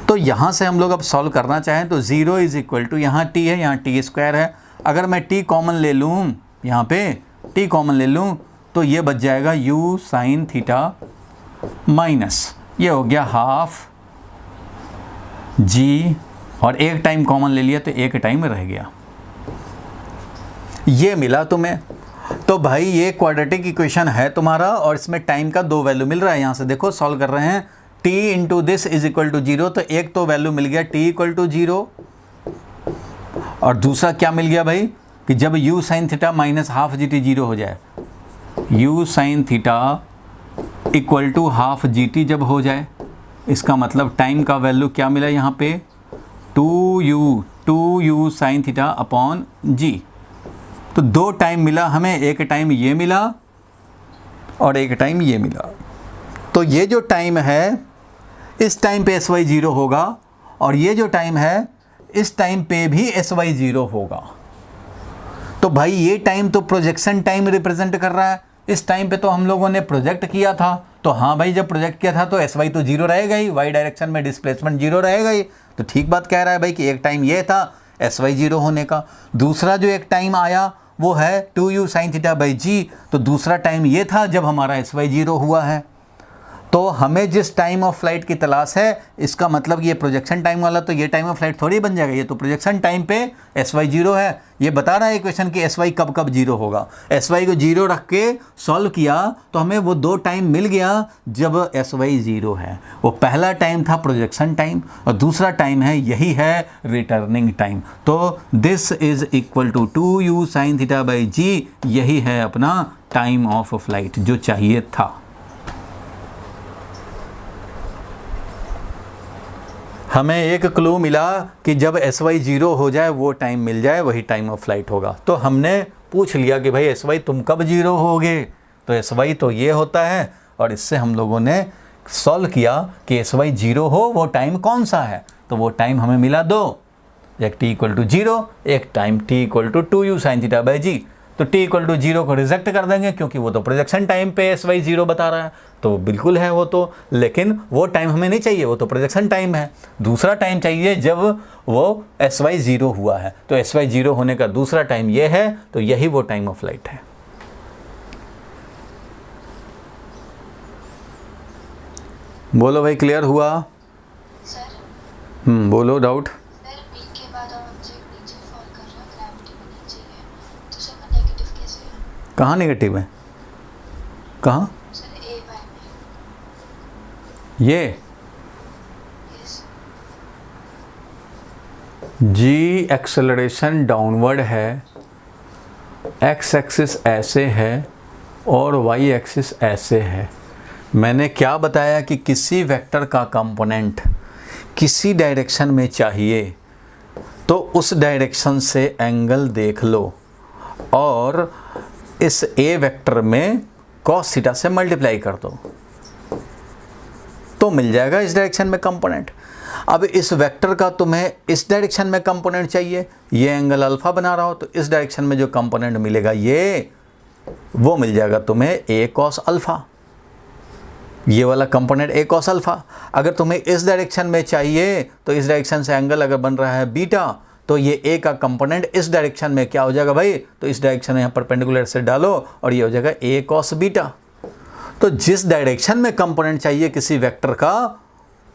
तो यहाँ से हम लोग अब सॉल्व करना चाहें तो 0 इज इक्वल टू, यहाँ टी है यहाँ टी स्क्वायर है, अगर मैं टी कॉमन ले लूँ, यहाँ पे टी कॉमन ले लूँ तो ये बच जाएगा u साइन थीटा माइनस ये हो गया हाफ g, और एक टाइम कॉमन ले लिया तो एक टाइम रह गया, ये मिला तुम्हें। तो भाई ये क्वाड्रेटिक इक्वेशन है तुम्हारा और इसमें टाइम का 2 वैल्यू मिल रहा है। यहाँ से देखो सॉल्व कर रहे हैं, t into this is equal to 0, तो एक तो वैल्यू मिल गया t इक्वल टू 0, और दूसरा क्या मिल गया भाई कि जब u sine theta minus half g t 0 हो जाए, u sine theta equal to half g t जब हो जाए, इसका मतलब टाइम का वैल्यू क्या मिला यहाँ पे 2u sine theta upon g. तो 2 टाइम मिला हमें, एक टाइम ये मिला और एक टाइम ये मिला। तो ये जो टाइम है इस टाइम पे एस वाई 0 होगा और ये जो टाइम है इस टाइम पे भी एस वाई 0 होगा। तो भाई ये टाइम तो प्रोजेक्शन टाइम रिप्रेजेंट कर रहा है। इस टाइम पे तो हम लोगों ने प्रोजेक्ट किया था, तो हाँ भाई जब प्रोजेक्ट किया था तो एस वाई तो 0 रहेगा ही, वाई डायरेक्शन में डिस्प्लेसमेंट 0 रहेगा ही। तो ठीक बात कह रहा है भाई कि एक टाइम ये था एस वाई 0 होने का। दूसरा जो एक टाइम आया वो है 2u sine theta by g, तो दूसरा टाइम ये था जब हमारा एस वाई 0 हुआ है। तो हमें जिस टाइम ऑफ फ्लाइट की तलाश है, इसका मतलब ये प्रोजेक्शन टाइम वाला, तो ये टाइम ऑफ फ्लाइट थोड़ी बन जाएगा, ये तो प्रोजेक्शन टाइम पे एस वाई 0 है। ये बता रहा है इक्वेशन कि एस वाई कब कब 0 होगा। एस वाई को 0 रख के सॉल्व किया तो हमें वो 2 टाइम मिल गया जब एस वाई 0 है। वो पहला टाइम था प्रोजेक्शन टाइम और दूसरा टाइम है यही है रिटर्निंग टाइम। तो this is equal to 2u sine theta by g, यही है अपना टाइम ऑफ फ्लाइट जो चाहिए था। हमें एक क्लू मिला कि जब एस वाई 0 हो जाए वो टाइम मिल जाए, वही टाइम ऑफ फ्लाइट होगा। तो हमने पूछ लिया कि भाई एस वाई तुम कब 0 होगे, तो एस वाई तो ये होता है, और इससे हम लोगों ने सॉल्व किया कि एस वाई 0 हो वो टाइम कौन सा है। तो वो टाइम हमें मिला 2, एक t इक्वल टू 0, एक time t equal to 2u sine theta by g. तो t इक्वल टू 0 को रिजेक्ट कर देंगे क्योंकि वो तो प्रोजेक्शन टाइम पे एस वाई 0 बता रहा है, तो बिल्कुल है वो तो, लेकिन वो टाइम हमें नहीं चाहिए, वो तो प्रोजेक्शन टाइम है। दूसरा टाइम चाहिए जब वो एस वाई 0 हुआ है, तो एस वाई 0 होने का दूसरा टाइम ये है, तो यही वो टाइम ऑफ लाइट है। बोलो भाई, क्लियर हुआ? सर बोलो डाउट। सर पी के बाद ऑब्जेक्ट नीचे फॉल कर रहा है, ग्रेविटी में नीचे ही है, तो सर वो नेगेटिव कैसे है? कहाँ नेगेटिव है? कहाँ? सर ए वाई में। ये यस जी एक्सेलरेशन डाउनवर्ड है, एक्स एक्सिस ऐसे है और वाई एक्सिस ऐसे है। मैंने क्या बताया कि किसी वेक्टर का कंपोनेंट किसी डायरेक्शन में चाहिए तो उस डायरेक्शन से एंगल देख लो और इस ए वेक्टर में कॉस थीटा से मल्टीप्लाई कर दो तो मिल जाएगा इस डायरेक्शन में कंपोनेंट। अब इस वेक्टर का तुम्हें इस डायरेक्शन में कंपोनेंट चाहिए, ये एंगल अल्फा बना रहा हो, तो इस डायरेक्शन में जो कंपोनेंट मिलेगा ये वो मिल जाएगा तुम्हें ए कॉस अल्फा, ये वाला कंपोनेंट ए कॉस अल्फा। अगर तुम्हें इस डायरेक्शन में चाहिए तो इस डायरेक्शन से एंगल अगर बन रहा है बीटा, तो ये ए का कंपोनेंट इस डायरेक्शन में क्या हो जाएगा भाई, तो इस डायरेक्शन में यहाँ परपेंडिकुलर से डालो और ये हो जाएगा ए कॉस बीटा। तो जिस डायरेक्शन में कंपोनेंट चाहिए किसी वेक्टर का,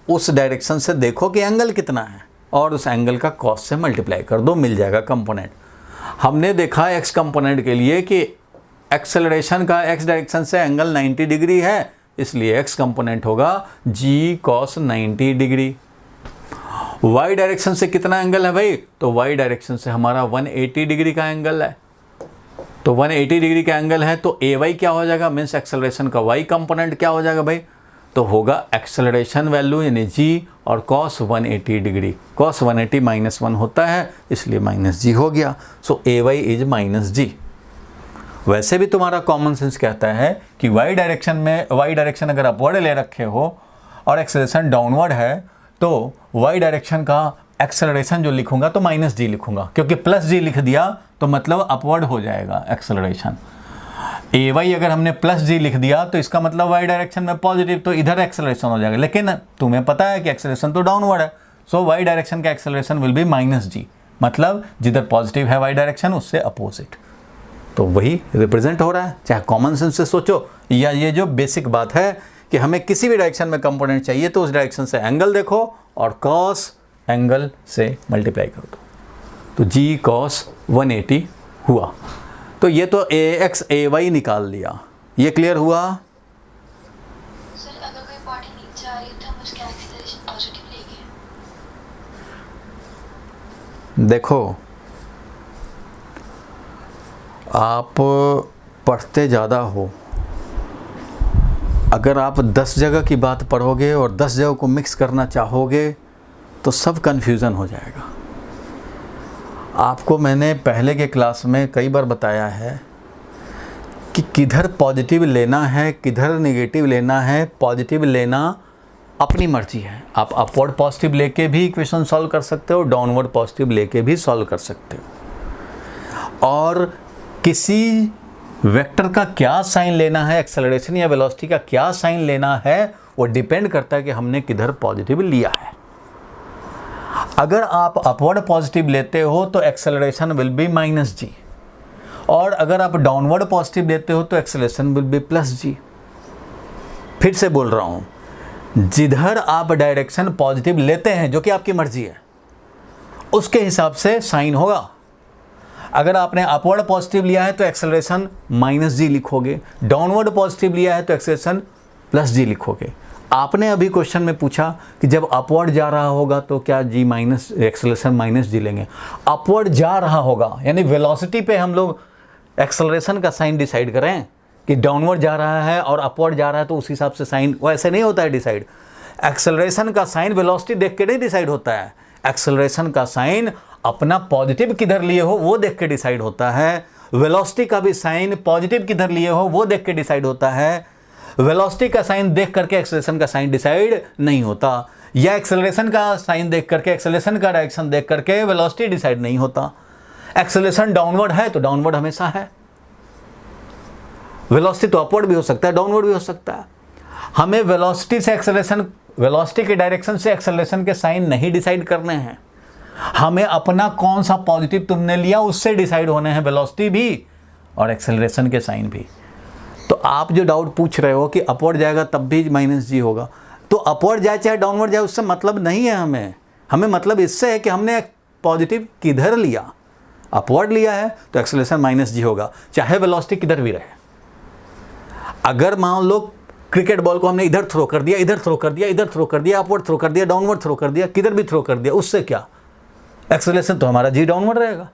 उस डायरेक्शन से देखो कि एंगल कितना है और उस एंगल का कॉस से मल्टीप्लाई कर दो, मिल जाएगा कंपोनेंट। हमने देखा एक्स कंपोनेंट के लिए कि एक्सेलरेशन का एक्स डायरेक्शन से एंगल 90 डिग्री है, इसलिए एक्स कंपोनेंट होगा जी कॉस 90 डिग्री। वाई डायरेक्शन से कितना एंगल है भाई, तो वाई डायरेक्शन से हमारा 180 डिग्री का एंगल है, तो 180 डिग्री का एंगल है, तो ए वाई क्या हो जाएगा, मीन्स एक्सेलरेशन का वाई कंपोनेंट क्या हो जाएगा भाई, तो होगा एक्सेलरेशन वैल्यू यानी जी और कॉस 180 डिग्री, कॉस 180 -1 होता है इसलिए -g हो गया। सो ए वाई इज -g। वैसे भी तुम्हारा कॉमन सेंस कहता है कि वाई डायरेक्शन अगर अपवर्ड ले रखे हो और एक्सेलरेशन डाउनवर्ड है, तो वाई डायरेक्शन का एक्सेलरेशन जो लिखूंगा तो -g लिखूंगा, क्योंकि +g लिख दिया तो मतलब अपवर्ड हो जाएगा एक्सेलरेशन। ए वाई अगर हमने +g लिख दिया तो इसका मतलब वाई डायरेक्शन में पॉजिटिव, तो इधर एक्सेलरेशन हो जाएगा, लेकिन तुम्हें पता है कि एक्सेलरेशन तो डाउनवर्ड है, सो वाई डायरेक्शन का एक्सेलरेशन विल बी -g, मतलब जिधर पॉजिटिव है वाई डायरेक्शन उससे अपोजिट, तो वही रिप्रेजेंट हो रहा है। चाहे कॉमन सेंस से सोचो या ये जो बेसिक बात है कि हमें किसी भी डायरेक्शन में कंपोनेंट चाहिए तो उस डायरेक्शन से एंगल देखो और कॉस एंगल से मल्टीप्लाई कर दो, तो जी कॉस 180 हुआ। तो ये तो ए एक्स ए वाई निकाल लिया, ये क्लियर हुआ? सर अगर कोई पार्टी नीचे आ रही है तो हम उसका एक्सेलरेशन पॉजिटिव लेंगे? देखो आप पढ़ते ज़्यादा हो, अगर आप 10 जगह की बात पढ़ोगे और 10 जगह को मिक्स करना चाहोगे तो सब कन्फ्यूज़न हो जाएगा। आपको मैंने पहले के क्लास में कई बार बताया है कि किधर पॉजिटिव लेना है किधर नेगेटिव लेना है। पॉजिटिव लेना अपनी मर्जी है, आप अपवर्ड पॉजिटिव लेके भी इक्वेशन सॉल्व कर सकते हो, डाउनवर्ड पॉजिटिव लेके भी सॉल्व कर सकते हो। और किसी वेक्टर का क्या साइन लेना है, एक्सेलरेशन या वेलोसिटी का क्या साइन लेना है, वो डिपेंड करता है कि हमने किधर पॉजिटिव लिया है। अगर आप अपवर्ड पॉजिटिव लेते हो तो एक्सेलरेशन विल बी -g, और अगर आप डाउनवर्ड पॉजिटिव लेते हो तो एक्सेलरेशन विल बी +g। फिर से बोल रहा हूँ, जिधर आप डायरेक्शन पॉजिटिव लेते हैं जो कि आपकी मर्जी है, उसके हिसाब से साइन होगा। अगर आपने अपवर्ड पॉजिटिव लिया है तो एक्सेलरेशन -g लिखोगे, डाउनवर्ड पॉजिटिव लिया है तो एक्सेलरेशन +g लिखोगे। आपने अभी क्वेश्चन में पूछा कि जब अपवर्ड जा रहा होगा तो क्या एक्सेलरेशन -g लेंगे। अपवर्ड जा रहा होगा यानी वेलोसिटी पे हम लोग एक्सेलरेशन का साइन डिसाइड करें कि डाउनवर्ड जा रहा है और अपवर्ड जा रहा है तो उस हिसाब से साइन, वो ऐसे नहीं होता है डिसाइड। एक्सेलरेशन का साइन वेलोसिटी देख के नहीं डिसाइड होता है, एक्सेलरेशन का साइन अपना पॉजिटिव किधर लिए हो वो देख के डिसाइड होता है। वेलोसिटी का भी साइन पॉजिटिव किधर लिए हो वो देख के डिसाइड होता है। वेलोसिटी का साइन देख करके एक्सेलरेशन का साइन डिसाइड नहीं होता, या एक्सेलरेशन का साइन देख करके एक्सेलरेशन का डायरेक्शन देख करके वेलोसिटी डिसाइड नहीं होता। एक्सेलरेशन डाउनवर्ड है तो डाउनवर्ड हमेशा है, वेलोसिटी तो अपवर्ड भी हो सकता है, डाउनवर्ड भी हो सकता है। हमें वेलोसिटी से एक्सेलरेशन, वेलोसिटी के डायरेक्शन से एक्सेलरेशन के साइन नहीं डिसाइड करने हैं, हमें अपना कौन सा पॉजिटिव तुमने लिया उससे डिसाइड होने हैं वेलोसिटी भी और एक्सेलरेशन के साइन भी। तो आप जो डाउट पूछ रहे हो कि अपवर्ड जाएगा तब भी -g होगा, तो अपवर्ड जाए चाहे डाउनवर्ड जाए उससे मतलब नहीं है हमें मतलब इससे है कि हमने पॉजिटिव किधर लिया। अपवर्ड लिया है तो एक्सेलरेशन -g होगा, चाहे वेलोसिटी किधर भी रहे। अगर मान लो क्रिकेट बॉल को हमने इधर थ्रो कर दिया, इधर थ्रो कर दिया, इधर थ्रो कर दिया, अपवर्ड थ्रो कर दिया, डाउनवर्ड थ्रो कर दिया, किधर भी थ्रो कर दिया, उससे क्या, एक्सेलरेशन तो हमारा g डाउनवर्ड रहेगा।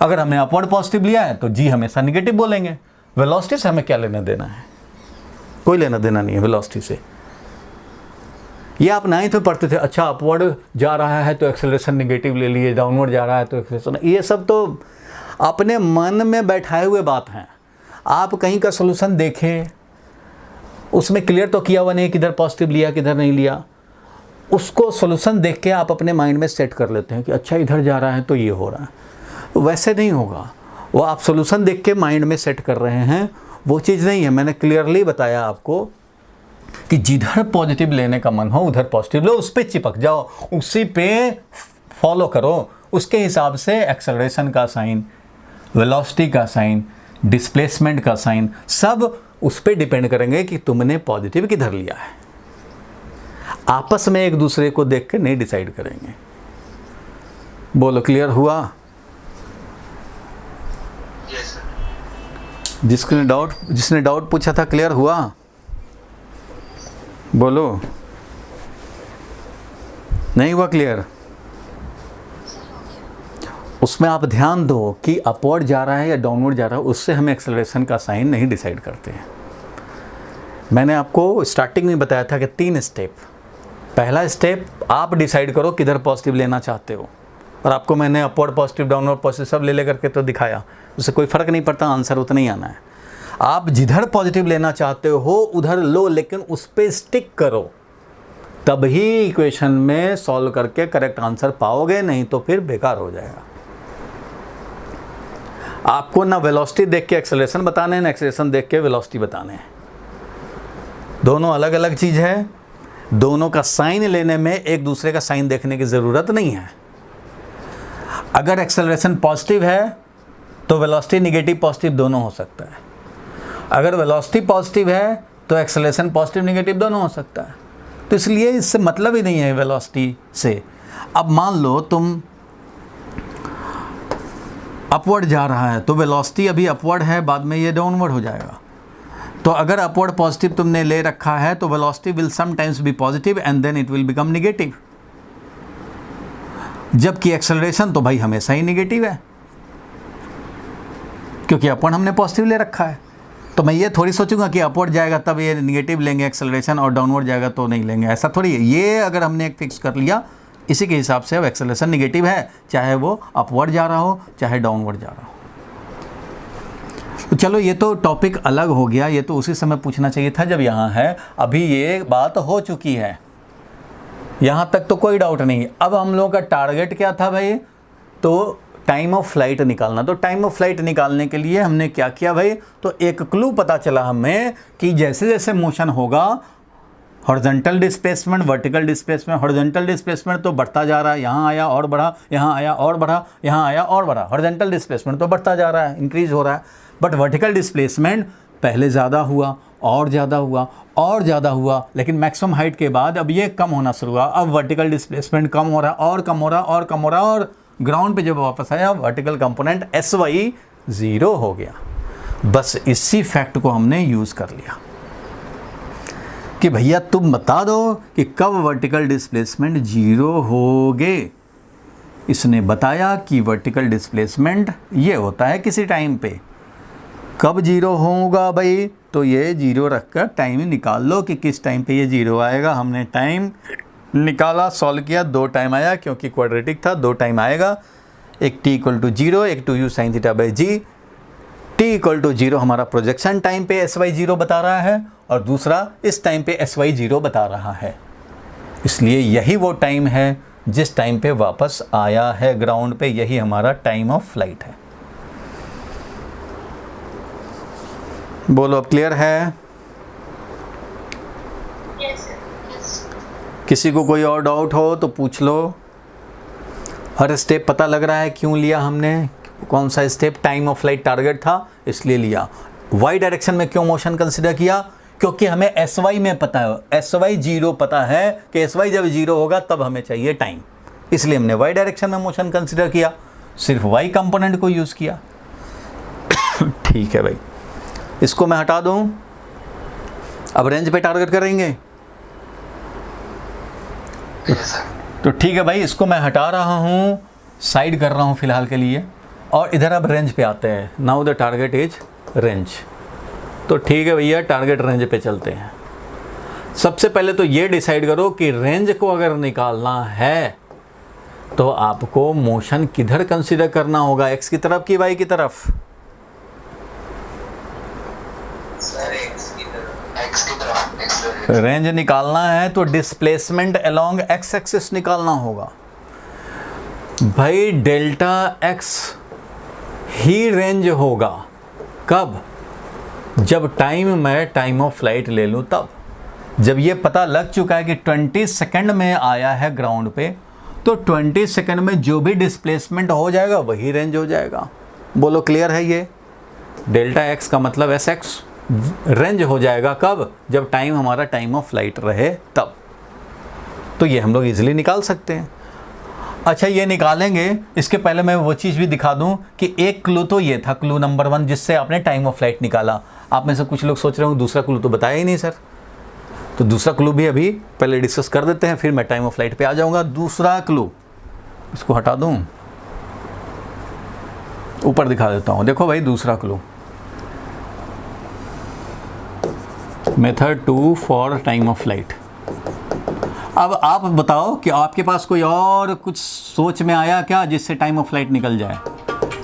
अगर हमने अपवर्ड पॉजिटिव लिया है तो g हमेशा निगेटिव बोलेंगे। वेलोसिटी से हमें क्या लेना देना है, कोई लेना देना नहीं है वेलोसिटी से। ये आप 9th में पढ़ते थे, अच्छा अपवर्ड जा रहा है तो एक्सेलरेशन निगेटिव ले लिए, डाउनवर्ड जा रहा है तो एक्सेलरेशन, ये सब तो अपने मन में बैठाए हुए बात हैं। आप कहीं का सोल्यूशन देखें, उसमें क्लियर तो किया हुआ नहीं किधर पॉजिटिव लिया किधर नहीं लिया, उसको सोल्यूशन देख के आप अपने माइंड में सेट कर लेते हैं कि अच्छा इधर जा रहा है तो ये हो रहा है। वैसे नहीं होगा, वो आप सोल्यूशन देख के माइंड में सेट कर रहे हैं, वो चीज़ नहीं है। मैंने क्लियरली बताया आपको कि जिधर पॉजिटिव लेने का मन हो उधर पॉजिटिव लो, उस पर चिपक जाओ, उसी पे फॉलो करो, उसके हिसाब से एक्सेलरेशन का साइन, वेलोसिटी का साइन, डिस्प्लेसमेंट का साइन, सब उस पर डिपेंड करेंगे कि तुमने पॉजिटिव किधर लिया है। आपस में एक दूसरे को देख के नहीं डिसाइड करेंगे। बोलो, क्लियर हुआ? Yes sir. जिसने डाउट पूछा था क्लियर हुआ? बोलो, नहीं हुआ क्लियर? उसमें आप ध्यान दो कि अपवर्ड जा रहा है या डाउनवर्ड जा रहा है, उससे हम एक्सेलरेशन का साइन नहीं डिसाइड करते हैं। मैंने आपको स्टार्टिंग में बताया था कि 3 स्टेप। पहला स्टेप, आप डिसाइड करो किधर पॉजिटिव लेना चाहते हो, और आपको मैंने अपवर्ड पॉजिटिव डाउनवर्ड पॉजिटिव सब ले करके तो दिखाया, उससे कोई फ़र्क नहीं पड़ता, आंसर उतना ही आना है। आप जिधर पॉजिटिव लेना चाहते हो उधर लो, लेकिन उस पर स्टिक करो, तभी इक्वेशन में सॉल्व करके करेक्ट आंसर पाओगे, नहीं तो फिर बेकार हो जाएगा। आपको ना वेलोसिटी देख के एक्सेलरेशन बताने हैं, ना एक्सेलरेशन देख के वेलोसिटी बताने हैं। दोनों अलग अलग चीज़ है, दोनों का साइन लेने में एक दूसरे का साइन देखने की ज़रूरत नहीं है। अगर एक्सेलरेशन पॉजिटिव है तो वेलोसिटी निगेटिव पॉजिटिव दोनों हो सकता है। अगर वेलोसिटी पॉजिटिव है तो एक्सेलरेशन पॉजिटिव निगेटिव दोनों हो सकता है। तो इसलिए इससे मतलब ही नहीं है वेलोसिटी से। अब मान लो तुम अपवर्ड जा रहा है तो वेलोसिटी अभी अपवर्ड है, बाद में ये डाउनवर्ड हो जाएगा। तो अगर अपवर्ड पॉजिटिव तुमने ले रखा है तो velocity will sometimes be positive and then it will become negative, जबकि एक्सेलरेशन तो भाई हमेशा ही निगेटिव है, क्योंकि अपवर्ड हमने पॉजिटिव ले रखा है। तो मैं ये थोड़ी सोचूंगा कि अपवर्ड जाएगा तब ये निगेटिव लेंगे एक्सेलरेशन, और डाउनवर्ड जाएगा तो नहीं लेंगे, ऐसा थोड़ी है। ये अगर हमने एक फिक्स कर लिया, इसी के हिसाब से अब एक्सेलरेशन निगेटिव है, चाहे वो अपवर्ड जा रहा हो चाहे डाउनवर्ड जा रहा हो। तो चलो, ये तो टॉपिक अलग हो गया, ये तो उसी समय पूछना चाहिए था जब यहाँ है। अभी ये बात हो चुकी है, यहाँ तक तो कोई डाउट नहीं। अब हम लोगों का टारगेट क्या था भाई? तो टाइम ऑफ फ्लाइट निकालना। तो टाइम ऑफ फ्लाइट निकालने के लिए हमने क्या किया भाई? तो एक क्लू पता चला हमें कि जैसे जैसे मोशन होगा, horizontal displacement, vertical displacement, horizontal displacement तो बढ़ता जा रहा है, यहाँ आया और बढ़ा, यहाँ आया और बढ़ा, यहाँ आया और बढ़ा। हॉरिजॉन्टल डिस्प्लेसमेंट तो बढ़ता जा रहा है, इंक्रीज हो रहा है, बट वर्टिकल डिस्प्लेसमेंट पहले ज़्यादा हुआ और ज़्यादा हुआ और ज़्यादा हुआ, लेकिन मैक्सिमम हाइट के बाद अब ये कम होना शुरू हुआ। अब वर्टिकल डिस्प्लेसमेंट कम हो रहा और कम हो रहा और कम हो रहा, और ग्राउंड पे जब वापस आया वर्टिकल कंपोनेंट SY 0 हो गया। बस इसी फैक्ट को हमने यूज़ कर लिया कि भैया तुम बता दो कि कब वर्टिकल डिस्प्लेसमेंट 0 होगे। इसने बताया कि वर्टिकल डिस्प्लेसमेंट ये होता है किसी टाइम पे। कब 0 होगा भाई? तो ये 0 रखकर टाइम निकाल लो कि किस टाइम पे ये 0 आएगा। हमने टाइम निकाला, सॉल्व किया, 2 टाइम आया क्योंकि क्वाड्रेटिक था, 2 टाइम आएगा। एक t = 0, एक 2u sin θ/g। t = 0 हमारा प्रोजेक्शन टाइम पे SY 0 बता रहा है, और दूसरा इस टाइम पे SY 0 बता रहा है। इसलिए यही वो टाइम है जिस टाइम पे वापस आया है ग्राउंड पे, यही हमारा टाइम ऑफ फ्लाइट है। बोलो अब क्लियर है? Yes, sir. किसी को कोई और डाउट हो तो पूछ लो। हर स्टेप पता लग रहा है क्यों लिया हमने, कौन सा step? Time of flight target था इसलिए लिया। वाई डायरेक्शन में क्यों मोशन कंसिडर किया? क्योंकि हमें एस वाई में पता है, एस वाई 0 पता है कि एस वाई जब 0 होगा तब हमें चाहिए टाइम, इसलिए हमने वाई डायरेक्शन में मोशन कंसिडर किया, सिर्फ वाई कंपोनेंट को यूज़ किया। ठीक है भाई, इसको मैं हटा दूं। अब रेंज पे टारगेट करेंगे तो ठीक है भाई, इसको मैं हटा रहा हूँ, साइड कर रहा हूँ फिलहाल के लिए, और इधर अब रेंज पे आते हैं। Now the target is range. तो ठीक है भैया, टारगेट रेंज पे चलते हैं। सबसे पहले तो ये डिसाइड करो कि रेंज को अगर निकालना है तो आपको मोशन किधर कंसीडर करना होगा, एक्स की तरफ कि वाई की तरफ? रेंज निकालना है तो डिस्प्लेसमेंट अलोंग एक्स एक्सिस निकालना होगा भाई। डेल्टा एक्स ही रेंज होगा कब? जब मैं टाइम ऑफ फ्लाइट ले लूँ तब। जब ये पता लग चुका है कि 20 सेकंड में आया है ग्राउंड पे, तो 20 सेकंड में जो भी डिस्प्लेसमेंट हो जाएगा वही रेंज हो जाएगा। बोलो क्लियर है ये? डेल्टा एक्स का मतलब एस एक्स रेंज हो जाएगा कब? जब टाइम हमारा टाइम ऑफ फ्लाइट रहे तब। तो ये हम लोग इजीली निकाल सकते हैं। अच्छा, ये निकालेंगे, इसके पहले मैं वो चीज़ भी दिखा दूं कि एक क्लू तो ये था, क्लू नंबर 1, जिससे आपने टाइम ऑफ फ्लाइट निकाला। आप में से कुछ लोग सोच रहे हो दूसरा क्लू तो बताया ही नहीं सर। तो दूसरा क्लू भी अभी पहले डिस्कस कर देते हैं, फिर मैं टाइम ऑफ फ्लाइट पे आ जाऊंगा। दूसरा क्लू, इसको हटा दूं, ऊपर दिखा देता हूं। देखो भाई, दूसरा clue, method 2 for time of flight. अब आप बताओ कि आपके पास कोई और कुछ सोच में आया क्या जिससे टाइम ऑफ फ्लाइट निकल जाए?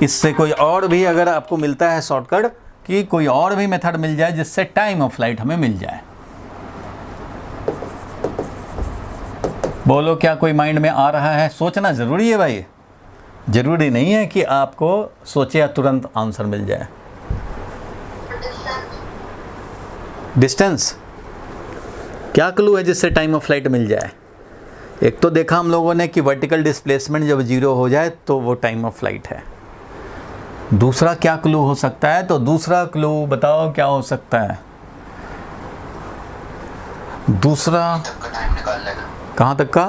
इससे कोई और भी अगर आपको मिलता है शॉर्टकट, कि कोई और भी मेथड मिल जाए जिससे टाइम ऑफ फ्लाइट हमें मिल जाए, बोलो क्या कोई माइंड में आ रहा है? सोचना ज़रूरी है भाई, ज़रूरी नहीं है कि आपको सोचे या तुरंत आंसर मिल जाए। डिस्टेंस क्या क्लू है जिससे टाइम ऑफ फ्लाइट मिल जाए? एक तो देखा हम लोगों ने कि वर्टिकल डिस्प्लेसमेंट जब 0 हो जाए तो वो टाइम ऑफ फ्लाइट है। दूसरा क्या क्लू हो सकता है? तो दूसरा क्लू बताओ क्या हो सकता है? दूसरा कहाँ तक का?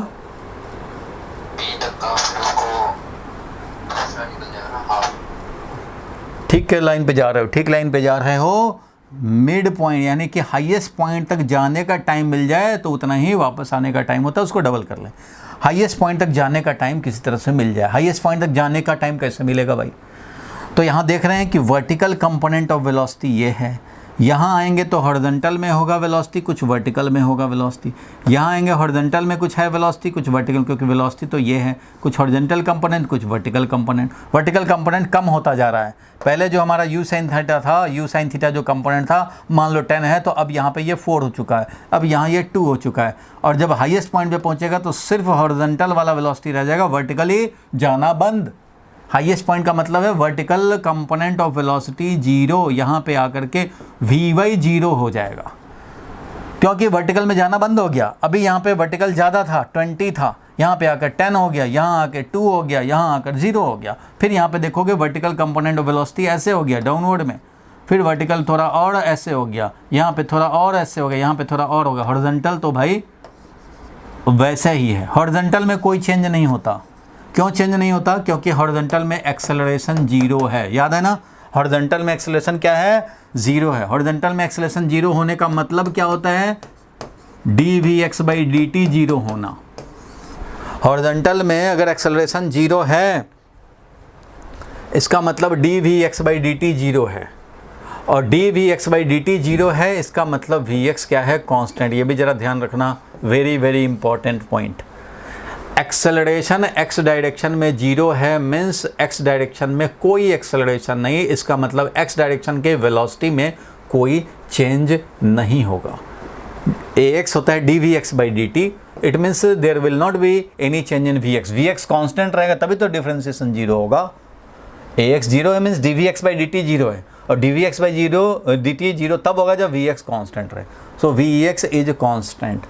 ठीक के लाइन पे जा रहे हो, ठीक लाइन पे जा रहे हो। मिड पॉइंट यानी कि हाईएस्ट पॉइंट तक जाने का टाइम मिल जाए तो उतना ही वापस आने का टाइम होता है, उसको डबल कर लें। हाईएस्ट पॉइंट तक जाने का टाइम किसी तरह से मिल जाए। हाईएस्ट पॉइंट तक जाने का टाइम कैसे मिलेगा भाई? तो यहाँ देख रहे हैं कि वर्टिकल कंपोनेंट ऑफ वेलोसिटी ये है। यहाँ आएंगे तो हॉरिजॉन्टल में होगा वेलोसिटी, कुछ वर्टिकल में होगा वेलोसिटी। यहाँ आएंगे हॉरिजॉन्टल में कुछ है वेलोसिटी, कुछ वर्टिकल, क्योंकि वेलोसिटी तो ये है, कुछ हॉरिजॉन्टल कंपोनेंट, कुछ वर्टिकल कंपोनेंट। वर्टिकल कंपोनेंट कम होता जा रहा है। पहले जो हमारा यू साइन थीटा था, यू साइन थीटा जो कंपोनेंट था, मान लो 10 है, तो अब यहाँ पे ये 4 हो चुका है, अब यहाँ ये 2 हो चुका है। और जब हाईएस्ट पॉइंट पे पहुँचेगा तो सिर्फ हॉरिजॉन्टल वाला वेलोसिटी रह जाएगा, वर्टिकली जाना बंद। हाईएस्ट पॉइंट का मतलब है वर्टिकल कंपोनेंट ऑफ वेलोसिटी 0, यहाँ पे आकर के Vy 0 हो जाएगा, क्योंकि वर्टिकल में जाना बंद हो गया। अभी यहाँ पे वर्टिकल ज़्यादा था, 20 था, यहाँ पे आकर 10 हो गया, यहाँ आकर 2 हो गया, यहाँ आकर 0 हो गया। फिर यहाँ पे देखोगे वर्टिकल कंपोनेंट ऑफ वेलोसिटी ऐसे हो गया डाउनवर्ड में, फिर वर्टिकल थोड़ा और ऐसे हो गया, यहाँ पे थोड़ा और ऐसे हो गया, यहाँ पे थोड़ा और हो गया। हॉरिजॉन्टल तो भाई वैसे ही है, हॉरिजॉन्टल में कोई चेंज नहीं होता। क्यों चेंज नहीं होता? क्योंकि हॉरिजॉन्टल में एक्सेलरेशन 0 है, याद है ना? हॉरिजॉन्टल में एक्सेलरेशन क्या है? 0 है। हॉरिजॉन्टल में एक्सेलरेशन 0 होने का मतलब क्या होता है? dvx/dt 0 होना। हॉरिजॉन्टल में अगर एक्सेलरेशन 0 है, इसका मतलब dvx/dt 0 है, और dvx/dt 0 है, इसका मतलब vx क्या है? कांस्टेंट। ये भी ज़रा ध्यान रखना, very very important point. Acceleration x direction में 0 है, मीन्स एक्स डायरेक्शन में कोई एक्सेलरेशन नहीं, इसका मतलब एक्स डायरेक्शन के वेलोसिटी में कोई चेंज नहीं होगा। ax होता है dvx/dt, it means there will not be any change in vx। vx constant रहेगा तभी तो डिफरेंशिएशन 0 होगा। ax 0 है मीन्स dvx/dt 0 है, और dvx by zero dt zero तब होगा जब vx कांस्टेंट रहे। सो vx इज कांस्टेंट।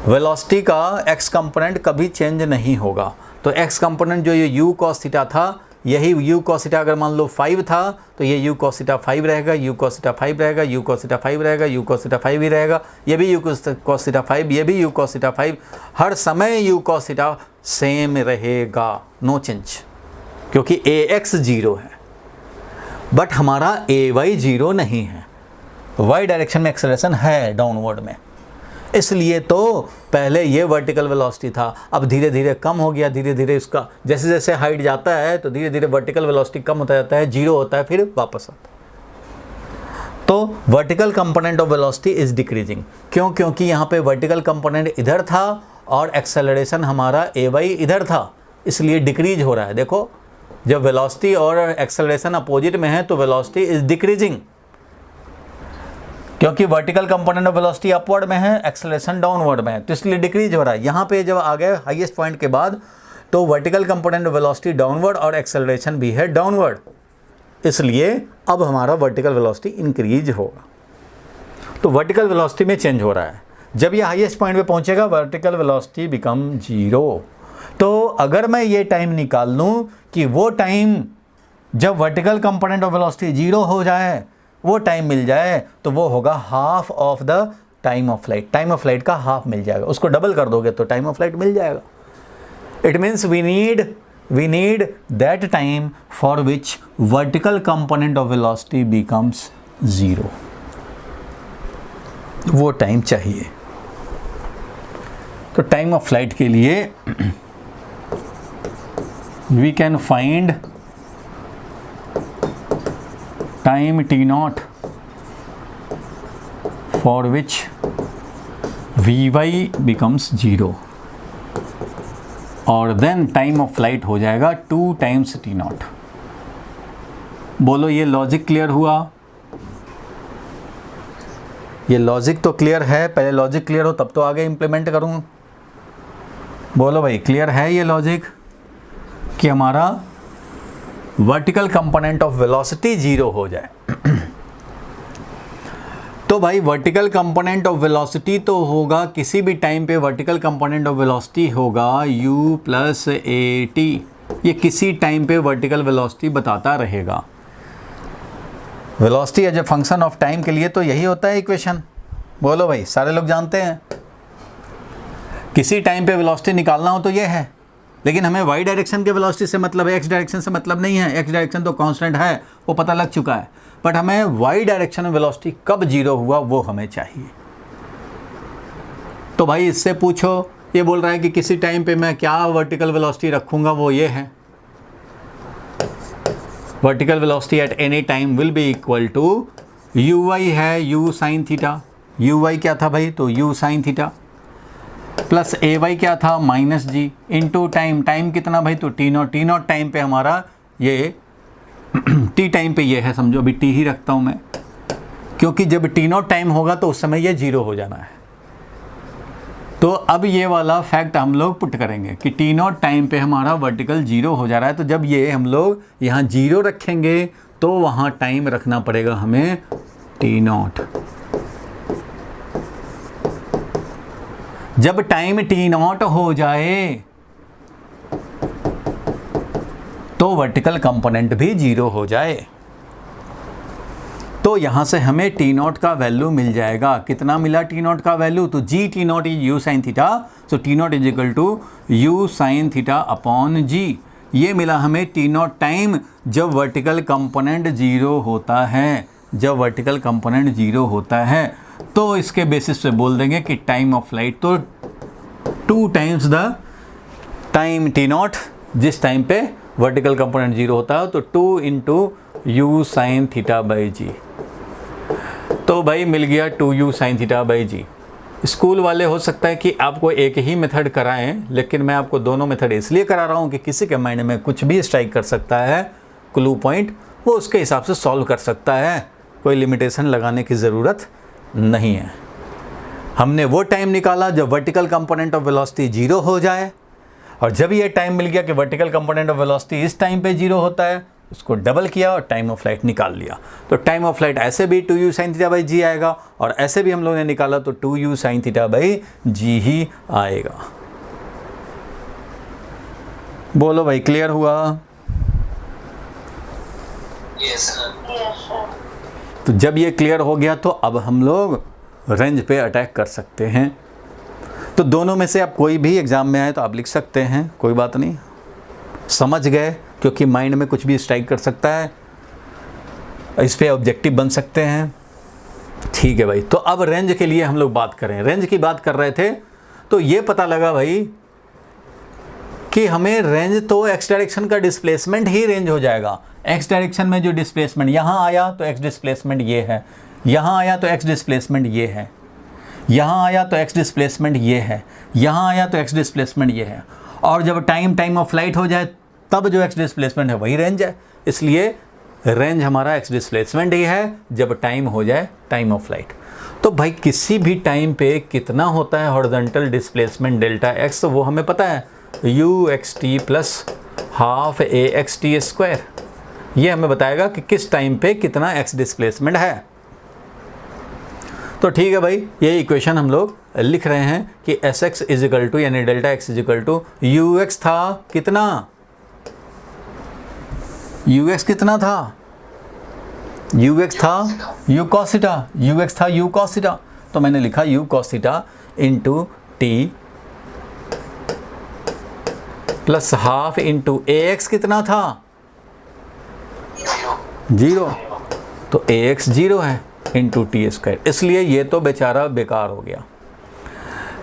वेलोसिटी का x कंपोनेंट कभी चेंज नहीं होगा। तो x कंपोनेंट जो ये u cos थीटा था, यही u cos थीटा अगर मान लो 5 था तो ये u cos थीटा 5 रहेगा, u cos थीटा 5 रहेगा, u cos थीटा 5 रहेगा, u cos थीटा 5 ही रहेगा, ये भी u cos थीटा 5, ये भी u cos थीटा 5, हर समय u cos थीटा सेम रहेगा, नो चेंज, क्योंकि ax जीरो है। बट हमारा ay जीरो नहीं है, y डायरेक्शन में एक्सेलरेशन है डाउनवर्ड में, इसलिए तो पहले ये वर्टिकल वेलोसिटी था, अब धीरे धीरे कम हो गया, धीरे धीरे इसका जैसे जैसे हाइट जाता है तो धीरे धीरे वर्टिकल वेलोसिटी कम होता जाता है, जीरो होता है, फिर वापस आता है। तो vertical component of velocity is decreasing. क्यों? क्योंकि यहाँ पे वर्टिकल कंपोनेंट इधर था और एक्सेलरेशन हमारा ay इधर था, इसलिए डिक्रीज हो रहा है। देखो, जब वेलोसिटी और एक्सेलरेशन अपोजिट में है तो वेलोसिटी इज डिक्रीजिंग, क्योंकि vertical component of velocity upward में है, एक्सेलरेशन डाउनवर्ड में है, तो इसलिए डिक्रीज हो रहा है। यहाँ पे जब आ गए हाईएस्ट पॉइंट के बाद तो vertical component of velocity downward और एक्सेलरेशन भी है डाउनवर्ड, इसलिए अब हमारा वर्टिकल वेलोसिटी इंक्रीज होगा। तो वर्टिकल वेलोसिटी में चेंज हो रहा है। जब ये हाईएस्ट पॉइंट पे पहुंचेगा वर्टिकल वेलोसिटी बिकम जीरो। तो अगर मैं ये टाइम निकाल लूँ कि वो टाइम जब vertical component of velocity zero हो जाए, वो टाइम मिल जाए, तो वो होगा half of the time of flight. Time of flight का हाफ मिल जाएगा, उसको डबल कर दोगे तो टाइम ऑफ फ्लाइट मिल जाएगा। It means we need that time for which vertical component of velocity becomes zero, वो टाइम चाहिए। तो टाइम ऑफ फ्लाइट के लिए we can find time t0 for which vy becomes 0 और then time of flight हो जाएगा 2 times t0। बोलो, ये लॉजिक क्लियर हुआ? ये लॉजिक तो क्लियर है, पहले लॉजिक क्लियर हो तब तो आगे इम्प्लीमेंट करूँ। बोलो भाई, क्लियर है ये लॉजिक कि हमारा vertical component of velocity zero हो जाए? तो भाई वर्टिकल कंपोनेंट ऑफ वेलोसिटी तो होगा किसी भी टाइम पे, वर्टिकल कंपोनेंट ऑफ वेलोसिटी होगा u प्लस ए टी। ये किसी टाइम पे वर्टिकल वेलोसिटी बताता रहेगा। Velocity as a function of time के लिए तो यही होता है इक्वेशन। बोलो भाई, सारे लोग जानते हैं किसी टाइम पे वेलोसिटी निकालना हो तो ये है, लेकिन हमें y डायरेक्शन के वेलोसिटी से मतलब है, x डायरेक्शन से मतलब नहीं है। x डायरेक्शन तो कांस्टेंट है, वो पता लग चुका है, बट हमें y डायरेक्शन में वेलोसिटी कब जीरो हुआ वो हमें चाहिए। तो भाई इससे पूछो, ये बोल रहा है कि किसी टाइम पे मैं क्या वर्टिकल वेलोसिटी रखूँगा, वो ये है, vertical velocity at any time will be equal to uy है u साइन थीटा। uy क्या था भाई? तो u sine theta plus ay क्या था? Minus g into time. Time कितना भाई? तो t0। t0 टाइम पे हमारा ये t टाइम पे ये है, समझो अभी t ही रखता हूँ मैं, क्योंकि जब t0 टाइम होगा तो उस समय ये जीरो हो जाना है। तो अब ये वाला फैक्ट हम लोग पुट करेंगे कि t0 टाइम पे हमारा वर्टिकल जीरो हो जा रहा है। तो जब ये हम लोग यहाँ जीरो रखेंगे तो वहाँ टाइम रखना पड़ेगा हमें t0। जब टाइम t0 हो जाए तो वर्टिकल कंपोनेंट भी जीरो हो जाए, तो यहां से हमें t0 का वैल्यू मिल जाएगा। कितना मिला t0 का वैल्यू? तो g t0 is u sine theta, so t0 is equal to u sine theta upon g। ये मिला हमें t0 टाइम जब वर्टिकल कंपोनेंट जीरो होता है। जब वर्टिकल कंपोनेंट जीरो होता है तो इसके बेसिस पे बोल देंगे कि टाइम ऑफ फ्लाइट तो 2 टाइम्स द टाइम t0, जिस टाइम पे वर्टिकल कंपोनेंट जीरो होता है, तो 2 into u sine theta by g. तो भाई मिल गया 2u sine theta by g. School वाले हो सकता है कि आपको एक ही मेथड कराएं, लेकिन मैं आपको दोनों मेथड इसलिए करा रहा हूं कि किसी के माइंड में कुछ भी स्ट्राइक कर सकता है क्लू पॉइंट, वो उसके हिसाब से सॉल्व कर सकता है। कोई लिमिटेशन लगाने की ज़रूरत नहीं है। हमने वो टाइम निकाला जब vertical component of velocity zero हो जाए, और जब ये टाइम मिल गया कि वर्टिकल कंपोनेंट ऑफ वेलोसिटी इस टाइम पे जीरो होता है, उसको डबल किया और टाइम ऑफ फ्लाइट निकाल लिया। तो टाइम ऑफ फ्लाइट ऐसे भी 2u sin थीटा बाई जी आएगा और ऐसे भी हम लोगों ने निकाला तो 2u sin थीटा बाई जी ही आएगा। बोलो भाई, क्लियर हुआ? Yes, sir. तो जब ये क्लियर हो गया तो अब हम लोग रेंज पे अटैक कर सकते हैं। तो दोनों में से आप कोई भी एग्ज़ाम में आए तो आप लिख सकते हैं, कोई बात नहीं। समझ गए? क्योंकि माइंड में कुछ भी स्ट्राइक कर सकता है, इस पे ऑब्जेक्टिव बन सकते हैं। ठीक है भाई। तो अब रेंज के लिए हम लोग बात करें। रेंज की बात कर रहे थे तो ये पता लगा भाई कि हमें रेंज तो एक्स डायरेक्शन का डिस्प्लेसमेंट ही रेंज हो जाएगा। एक्स डायरेक्शन में जो डिस्प्लेसमेंट यहाँ आया तो एक्स डिस्प्लेसमेंट ये है, यहाँ आया तो एक्स डिस्प्लेसमेंट ये है, यहाँ आया तो एक्स डिस्प्लेसमेंट ये है, यहाँ आया तो एक्स डिस्प्लेसमेंट ये है। और जब टाइम ऑफ फ्लाइट हो जाए तब जो एक्स डिस्प्लेसमेंट है वही रेंज है। इसलिए रेंज हमारा एक्स डिस्प्लेसमेंट ही है जब टाइम हो जाए टाइम ऑफ फ्लाइट। तो भाई किसी भी टाइम पे कितना होता है हॉरिजॉन्टल डिस्प्लेसमेंट डेल्टा एक्स, तो वो हमें पता है, you x t plus half a x t square. ये हमें बताएगा कि किस टाइम पे कितना एक्स डिस्प्लेसमेंट है। तो ठीक है भाई, ये इक्वेशन हम लोग लिख रहे हैं कि s x is equal to यानी delta x is equal to u x था कितना, यू एक्स कितना था, यू एक्स था यू कॉसिटा, यू एक्स था यू कॉसिटा। तो मैंने लिखा u cos theta into t plus half into a x कितना था, 0। तो ए एक्स 0 है इंटू टी स्क्वायर, इसलिए ये तो बेचारा बेकार हो गया।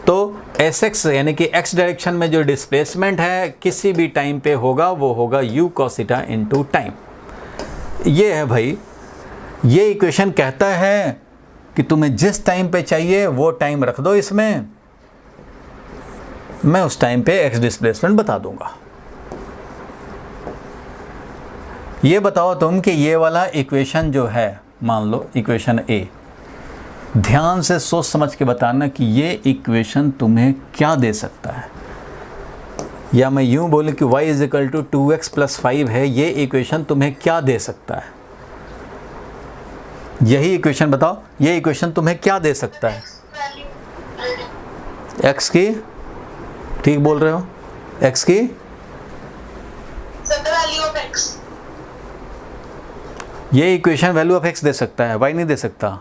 तो एस एक्स यानी कि एक्स डायरेक्शन में जो डिस्प्लेसमेंट है किसी भी टाइम पे होगा वो होगा यू कॉसिटा इंटू टाइम। ये है भाई, ये इक्वेशन कहता है कि तुम्हें जिस टाइम पे चाहिए वो टाइम रख दो इसमें, मैं उस टाइम पे एक्स डिस्प्लेसमेंट बता दूंगा। ये बताओ तुम कि ये वाला इक्वेशन जो है, मान लो इक्वेशन ए, ध्यान से सोच समझ के बताना कि ये इक्वेशन तुम्हें क्या दे सकता है। या मैं यूं बोलूं कि y is equal to 2x plus 5 है, ये इक्वेशन तुम्हें क्या दे सकता है। यही इक्वेशन बताओ, ये इक्वेशन तुम्हें क्या दे सकता है। x की, ठीक बोल रहे हो, x की वैल्यू ऑफ x, ये इक्वेशन वैल्यू ऑफ x दे सकता है, y नहीं दे सकता।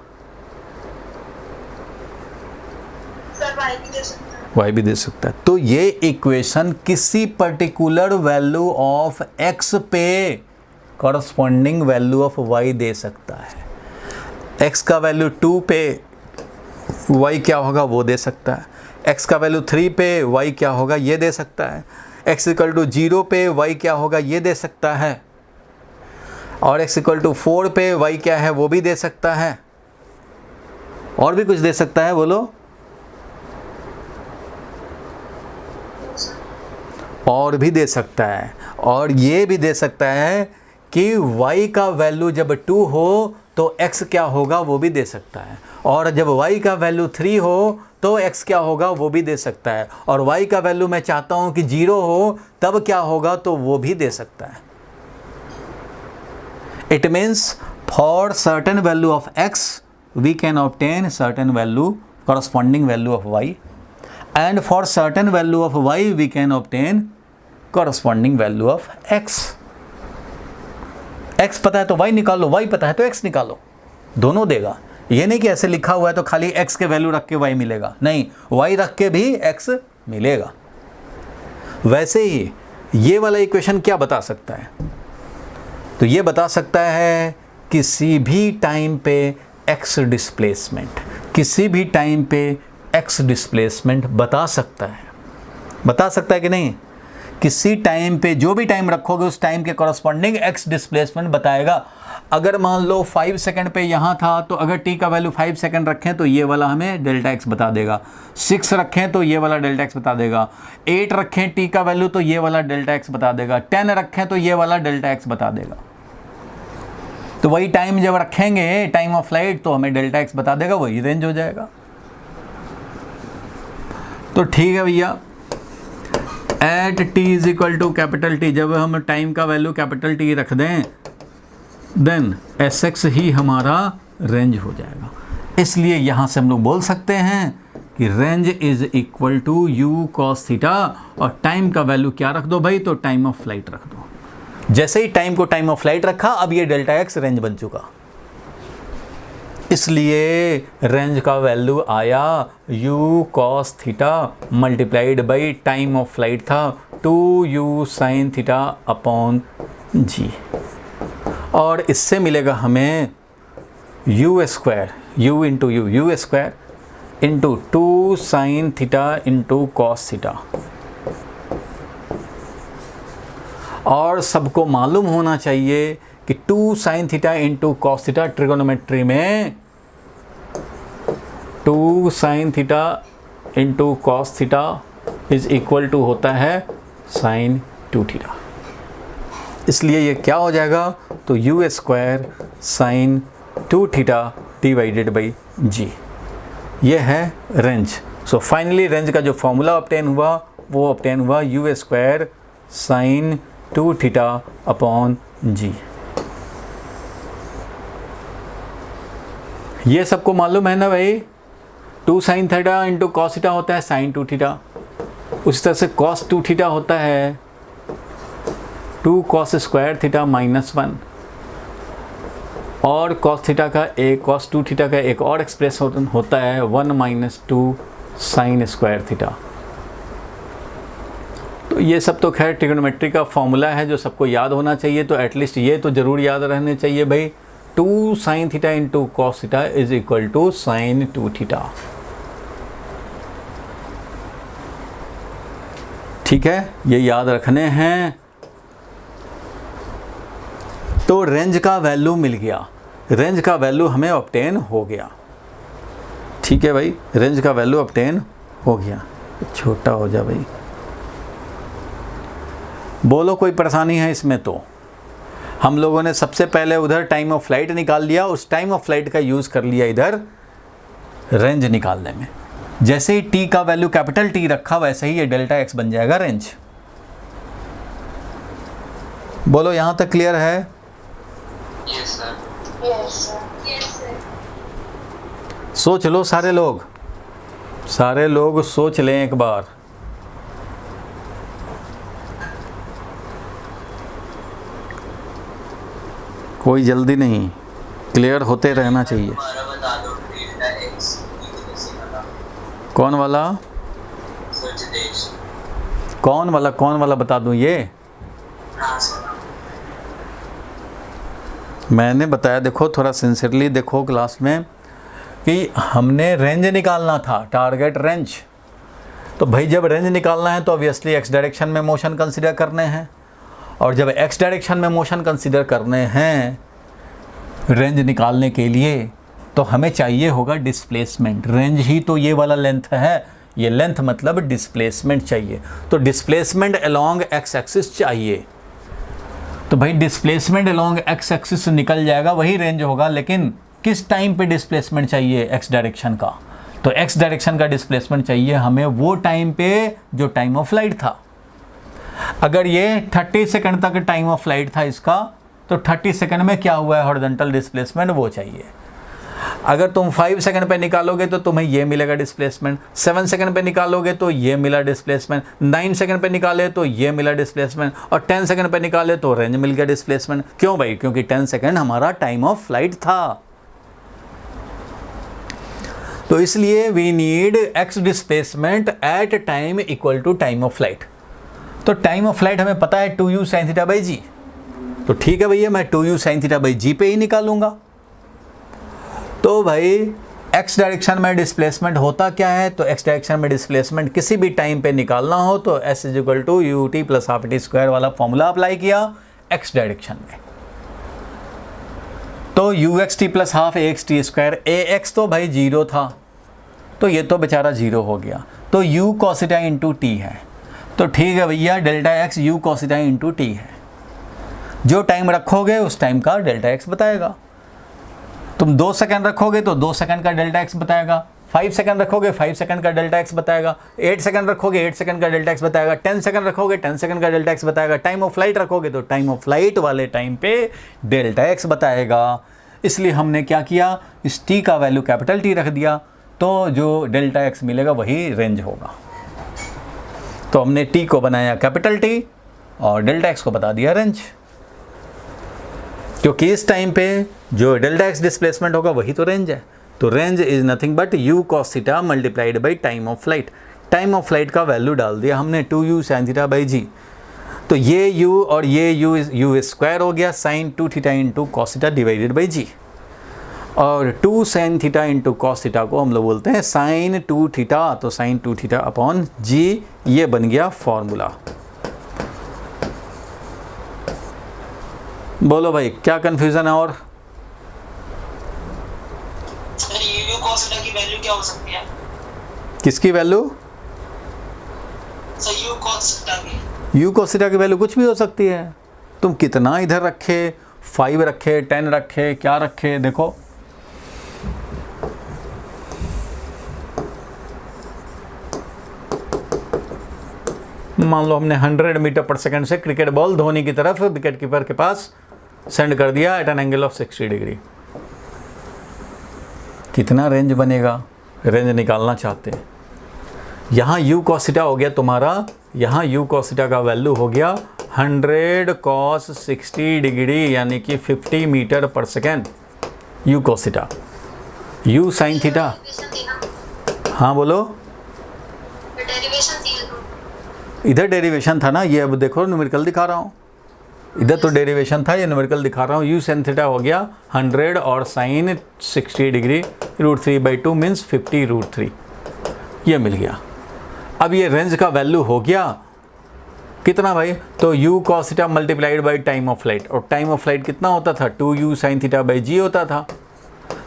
y भी दे सकता है, y भी दे सकता है। तो ये इक्वेशन किसी पर्टिकुलर वैल्यू ऑफ x पे कॉरस्पॉन्डिंग वैल्यू ऑफ y दे सकता है। x का वैल्यू 2 पे y क्या होगा वो दे सकता है, x का वैल्यू 3 पे y क्या होगा ये दे सकता है, x इक्वल टू 0 पे y क्या होगा ये दे सकता है, और x इक्वल टू 4 पे y क्या है वो भी दे सकता है, और भी कुछ दे सकता है, बोलो। और भी दे सकता है, और ये भी दे सकता है कि y का वैल्यू जब 2 हो तो x क्या होगा वो भी दे सकता है, और जब y का वैल्यू 3 हो तो x क्या होगा वो भी दे सकता है, और y का वैल्यू मैं चाहता हूँ कि 0 हो तब क्या होगा तो वो भी दे सकता है। It means for certain value of x we can obtain certain value corresponding value of y, and for certain value of y we can obtain corresponding value of x। x पता है तो y निकालो, y पता है तो x निकालो, दोनों देगा। ये नहीं कि ऐसे लिखा हुआ है तो खाली x के वैल्यू रख के y मिलेगा, नहीं, y रख के भी x मिलेगा। वैसे ही ये वाला इक्वेशन क्या बता सकता है, तो ये बता सकता है किसी भी टाइम पे x डिस्प्लेसमेंट, किसी भी टाइम पे x डिस्प्लेसमेंट बता सकता है कि नहीं। किसी टाइम पे जो भी टाइम रखोगे उस टाइम के कॉरस्पॉन्डिंग x डिस्प्लेसमेंट बताएगा। अगर मान लो 5 सेकंड पे यहाँ था तो अगर t का वैल्यू 5 सेकंड रखें तो ये वाला हमें डेल्टा x बता देगा, 6 रखें तो ये वाला डेल्टा x बता देगा, 8 रखें t का वैल्यू तो ये वाला डेल्टा x बता देगा, 10 रखें तो ये वाला डेल्टा x बता देगा। तो वही टाइम जब रखेंगे टाइम ऑफ फ्लाइट तो हमें डेल्टा x बता देगा, वही रेंज हो जाएगा। तो ठीक है भैया, at t is equal to capital t, जब हम टाइम का वैल्यू कैपिटल टी रख दें देन एस एक्स ही हमारा रेंज हो जाएगा। इसलिए यहाँ से हम लोग बोल सकते हैं कि range is equal to u cos theta, और टाइम का वैल्यू क्या रख दो भाई, तो टाइम ऑफ फ्लाइट रख दो। जैसे ही टाइम को टाइम ऑफ फ्लाइट रखा, अब ये डेल्टा एक्स रेंज बन चुका, इसलिए रेंज का वैल्यू आया u cos theta multiplied by time of flight था 2u sin थीटा अपॉन जी, और इससे मिलेगा हमें u square u into u square into 2 sin theta into cos theta. और सबको मालूम होना चाहिए कि 2 sin theta into cos theta trigonometry में 2 sin theta into cos theta is equal to होता है sin 2 थीटा। इसलिए ये क्या हो जाएगा, तो यू स्क्वायर sin 2 थीटा डिवाइडेड बाई जी, ये है रेंज। सो फाइनली रेंज का जो फॉर्मूला ऑब्टेन हुआ वो ऑब्टेन हुआ u square sin 2 theta upon g. ये सबको मालूम है ना भाई, 2 sin theta into cos theta होता है sin 2 थीटा, उसी तरह से cos 2 थीटा होता है 2 cos स्क्वायर थीटा माइनस 1, और cos थीटा का एक cos 2 थीटा का एक और एक्सप्रेशन होता है 1 माइनस 2 sin स्क्वायर थीटा। तो ये सब तो खैर ट्रिगोनोमेट्री का फॉर्मूला है जो सबको याद होना चाहिए, तो एटलीस्ट ये तो ज़रूर याद रहने चाहिए भाई, 2 sin theta into cos theta is equal to sin 2 theta. ठीक है, ये याद रखने हैं। तो रेंज का वैल्यू मिल गया, रेंज का वैल्यू हमें ऑब्टेन हो गया। ठीक है भाई, रेंज का वैल्यू ऑब्टेन हो गया। छोटा हो जा भाई, बोलो कोई परेशानी है इसमें? तो हम लोगों ने सबसे पहले उधर टाइम ऑफ फ्लाइट निकाल लिया, उस टाइम ऑफ फ्लाइट का यूज़ कर लिया इधर रेंज निकालने में। जैसे ही टी का वैल्यू कैपिटल टी रखा, वैसे ही ये डेल्टा एक्स बन जाएगा रेंज। बोलो यहाँ तक क्लियर है? Yes, sir. Yes, sir. Yes, sir. सोच लो सारे लोग सोच लें एक बार। कोई जल्दी नहीं, क्लियर होते रहना चाहिए। बता दो डेल्टा एक्स कौन वाला? सचदेश। कौन वाला बता दूं? ये हाँ सर। मैंने बताया, देखो थोड़ा सिंसियरली देखो क्लास में, कि हमने रेंज निकालना था, टारगेट रेंज। तो भाई जब रेंज निकालना है तो ऑब्वियसली एक्स डायरेक्शन में मोशन कंसीडर करने हैं, और जब एक्स डायरेक्शन में मोशन कंसीडर करने हैं रेंज निकालने के लिए, तो हमें चाहिए होगा डिस्प्लेसमेंट। रेंज ही तो ये वाला लेंथ है, ये लेंथ मतलब डिस्प्लेसमेंट चाहिए। तो डिस्प्लेसमेंट अलोंग एक्स एक्सिस चाहिए। तो भाई डिस्प्लेसमेंट अलोंग एक्स एक्सिस निकल जाएगा, वही रेंज होगा, लेकिन किस टाइम पे डिस्प्लेसमेंट चाहिए? एक्स डायरेक्शन का। तो एक्स डायरेक्शन का डिस्प्लेसमेंट चाहिए हमें वो टाइम पे जो टाइम ऑफ फ्लाइट था। अगर ये 30 सेकंड तक टाइम ऑफ फ्लाइट था इसका, तो 30 सेकंड में क्या हुआ है हॉरिजॉन्टल डिस्प्लेसमेंट, वो चाहिए। अगर तुम 5 सेकंड पे निकालोगे तो तुम्हें ये मिलेगा डिस्प्लेसमेंट, 7 सेकंड पे निकालोगे तो ये मिला डिस्प्लेसमेंट, 9 सेकंड पे निकाले तो ये मिला डिस्प्लेसमेंट, और 10 सेकंड पे निकाले तो रेंज मिल गया डिस्प्लेसमेंट। क्यों भाई? क्योंकि 10 सेकंड हमारा टाइम ऑफ फ्लाइट था। तो इसलिए we need x displacement at time equal to time of flight. तो टाइम ऑफ फ्लाइट हमें पता है 2u sin theta by g. तो ठीक है भैया, मैं 2u sin थीटा बाई जी पे ही निकालूंगा। तो भाई एक्स डायरेक्शन में डिस्प्लेसमेंट होता क्या है? तो एक्स डायरेक्शन में डिस्प्लेसमेंट किसी भी टाइम पे निकालना हो तो s is equal to u t plus half t square वाला फॉर्मूला अप्लाई किया एक्स डायरेक्शन में। तो u x t plus half a x t square, a x तो भाई 0 था, तो ये तो बेचारा 0 हो गया। तो u कॉसिटा इंटू टी है। तो ठीक है भैया, delta x u cos theta into T है। जो टाइम रखोगे उस टाइम का डेल्टा एक्स बताएगा। तुम 2 सेकंड रखोगे तो 2 सेकंड का डेल्टा एक्स बताएगा, 5 सेकंड रखोगे 5 सेकंड का डेल्टा एक्स बताएगा, 8 सेकंड रखोगे 8 सेकंड का डेल्टा एक्स बताएगा, 10 सेकंड रखोगे 10 सेकंड का डेल्टा एक्स बताएगा, टाइम ऑफ फ्लाइट रखोगे तो टाइम ऑफ फ्लाइट वाले टाइम पे डेल्टा एक्स बताएगा। इसलिए हमने क्या किया, इस टी का वैल्यू कैपिटल टी रख दिया, तो जो डेल्टा एक्स मिलेगा वही रेंज होगा। तो हमने टी को बनाया कैपिटल टी और डेल्टा एक्स को बता दिया रेंज, क्योंकि इस टाइम पे जो डेल्टा एक्स डिस्प्लेसमेंट होगा वही तो रेंज है। तो range is nothing but you cos theta multiplied by time of flight. Time of flight का वैल्यू डाल दिया हमने 2u sin theta by g. तो ये u और ये u स्क्वायर हो गया sin 2 theta into cos theta divided by g, और 2 sin theta into cos theta को हम लोग बोलते हैं sin 2 थीटा, तो sin 2 थीटा अपॉन जी, ये बन गया फॉर्मूला। बोलो भाई क्या कन्फ्यूजन है? और सर यू cos थीटा की वैल्यू क्या हो सकती है? किसकी value? Sir you cos theta की। यू cos थीटा की वैल्यू कुछ भी हो सकती है। तुम कितना इधर रखे, 5 रखे, 10 रखे, क्या रखे, देखो मान लो हमने 100 मीटर पर सेकंड से क्रिकेट बॉल धोनी की तरफ विकेट कीपर के पास सेंड कर दिया at an angle of 60 degree. कितना रेंज बनेगा? रेंज निकालना चाहते हैं। यहाँ u cos थीटा हो गया तुम्हारा, यहाँ u cos थीटा का वैल्यू हो गया 100 cos 60 डिग्री, यानी कि 50 मीटर पर second u cos theta. u sin theta, हाँ बोलो। इधर डेरिवेशन था ना, ये अब देखो न्यूमेरिकल दिखा रहा हूँ। इधर तो डेरिवेशन था, ये न्यूमेरिकल दिखा रहा हूँ। u sin थीटा हो गया 100 और sin 60 डिग्री √3/2 मीन्स 50 √3, ये मिल गया। अब ये रेंज का वैल्यू हो गया कितना भाई? तो u cos theta multiplied by time of flight, और टाइम ऑफ फ्लाइट कितना होता था? 2u sin थीटा बाई जी होता था।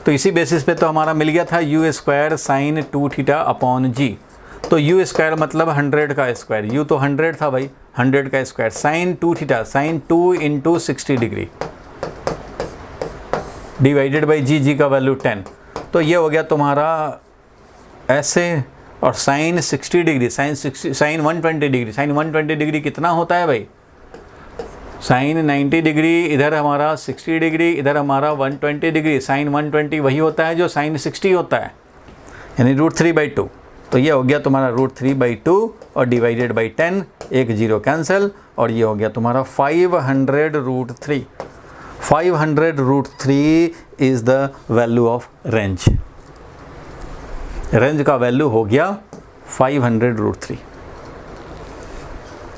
तो इसी बेसिस पे तो हमारा मिल गया था u square sin 2 theta upon g. तो u स्क्वायर मतलब 100 का स्क्वायर, u तो 100 था भाई, 100 का square sin 2 theta, sin 2 into 60 degree divided by g, g का वैल्यू 10। तो ये हो गया तुम्हारा ऐसे, और sin 60 degree, sin 120 degree, sin 120 degree कितना होता है भाई? sin 90 डिग्री, इधर हमारा 60 डिग्री, इधर हमारा 120 डिग्री, sin 120 वही होता है जो sin 60 होता है, यानी √3/2। तो ये हो गया तुम्हारा √3/2 और डिवाइडेड बाई 10, एक जीरो कैंसिल, और ये हो गया तुम्हारा 500√3। 500√3 is the value of range. Range का वैल्यू हो गया 500√3।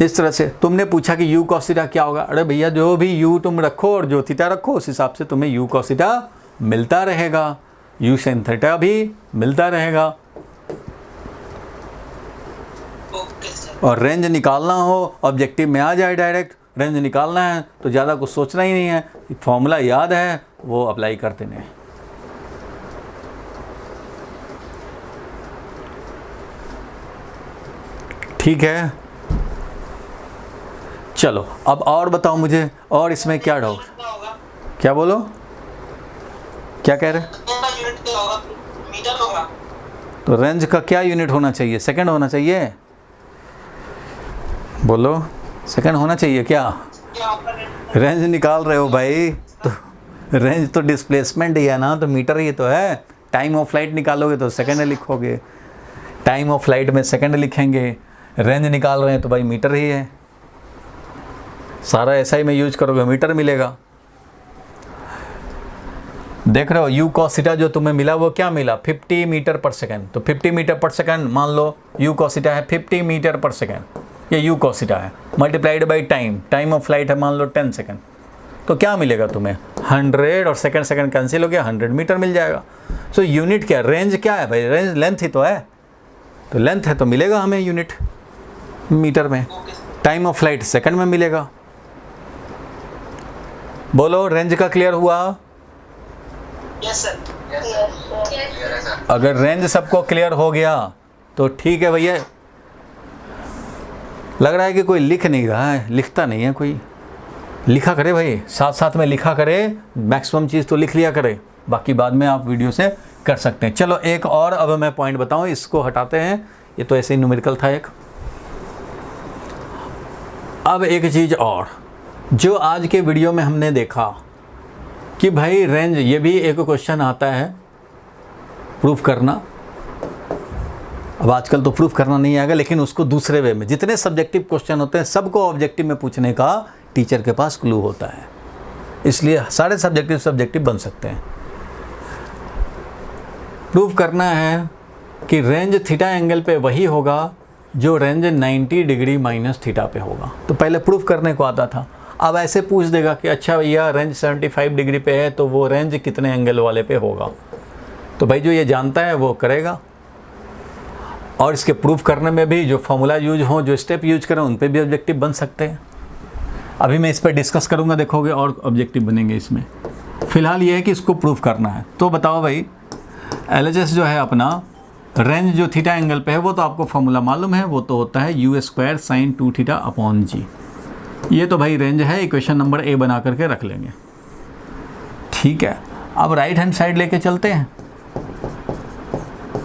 इस तरह से तुमने पूछा कि u cos थीटा क्या होगा? अरे भैया जो भी u तुम रखो और जो थीटा रखो उस हिसाब से तुम्हें u cos थीटा मिलता रहेगा, u sin थीटा भी मिलता रहेगा। और रेंज निकालना हो, ऑब्जेक्टिव में आ जाए डायरेक्ट रेंज निकालना है तो ज़्यादा कुछ सोचना ही नहीं है, फॉर्मूला याद है वो अप्लाई करते नहीं। ठीक है, चलो अब और बताओ मुझे, और इसमें क्या डाउट? क्या बोलो, क्या कह रहे? तो रेंज का क्या यूनिट होना चाहिए? सेकंड होना चाहिए। बोलो, सेकंड होना चाहिए क्या? रेंज निकाल रहे हो भाई, तो रेंज तो डिस्प्लेसमेंट ही है ना, तो मीटर ही तो है। टाइम ऑफ फ्लाइट निकालोगे तो सेकंड लिखोगे, टाइम ऑफ फ्लाइट में सेकंड लिखेंगे। रेंज निकाल रहे हैं तो भाई मीटर ही है, सारा SI में यूज करोगे मीटर मिलेगा। देख रहे हो u cos थीटा जो तुम्हें मिला वो क्या मिला? 50 मीटर पर सेकंड। तो 50 मीटर पर सेकंड मान लो u cos थीटा है 50 मीटर पर सेकंड, ये u cos थीटा है, multiplied by time, time of flight है मान लो 10 सेकंड। तो क्या मिलेगा तुम्हें? 100 और सेकंड सेकंड कैंसिल हो गया, 100 मीटर मिल जाएगा। सो यूनिट क्या? रेंज क्या है भाई? रेंज लेंथ ही तो है, तो लेंथ है तो मिलेगा हमें यूनिट मीटर में। टाइम ऑफ फ्लाइट सेकंड में मिलेगा। बोलो, रेंज का क्लियर हुआ? Yes sir. अगर रेंज सबको क्लियर हो गया तो ठीक है भैया। लग रहा है कि कोई लिख नहीं रहा है, लिखता नहीं है कोई। लिखा करे भाई, साथ साथ में लिखा करे, मैक्सिमम चीज़ तो लिख लिया करे, बाकी बाद में आप वीडियो से कर सकते हैं। चलो एक और अब मैं पॉइंट बताऊं, इसको हटाते हैं, ये तो ऐसे ही न्यूमेरिकल था एक। अब एक चीज़ और जो आज के वीडियो में हमने देखा कि भाई रेंज, ये भी एक क्वेश्चन आता है प्रूफ करना। अब आजकल तो प्रूफ करना नहीं आएगा, लेकिन उसको दूसरे वे में, जितने सब्जेक्टिव क्वेश्चन होते हैं सबको ऑब्जेक्टिव में पूछने का टीचर के पास क्लू होता है, इसलिए सारे सब्जेक्टिव बन सकते हैं। प्रूफ करना है कि रेंज थीटा एंगल पे वही होगा जो रेंज 90 डिग्री माइनस थीटा पे होगा। तो पहले प्रूफ करने को आता था, अब ऐसे पूछ देगा कि अच्छा भैया रेंज 75 डिग्री पे है तो वो रेंज कितने एंगल वाले पे होगा। तो भाई जो ये जानता है वो करेगा, और इसके प्रूफ करने में भी जो फॉर्मूला यूज हो, जो स्टेप यूज करें, उन पे भी ऑब्जेक्टिव बन सकते हैं। अभी मैं इस पर डिस्कस करूँगा, देखोगे और ऑब्जेक्टिव बनेंगे इसमें। फ़िलहाल ये है कि इसको प्रूफ करना है। तो बताओ भाई, LHS जो है अपना, रेंज जो थीटा एंगल पे है वो तो आपको फॉर्मूला मालूम है, वो तो होता है u² sin 2 theta upon g। ये तो भाई रेंज है, इक्वेशन नंबर A बना करके रख लेंगे। ठीक है, अब राइट हैंड साइड लेके चलते हैं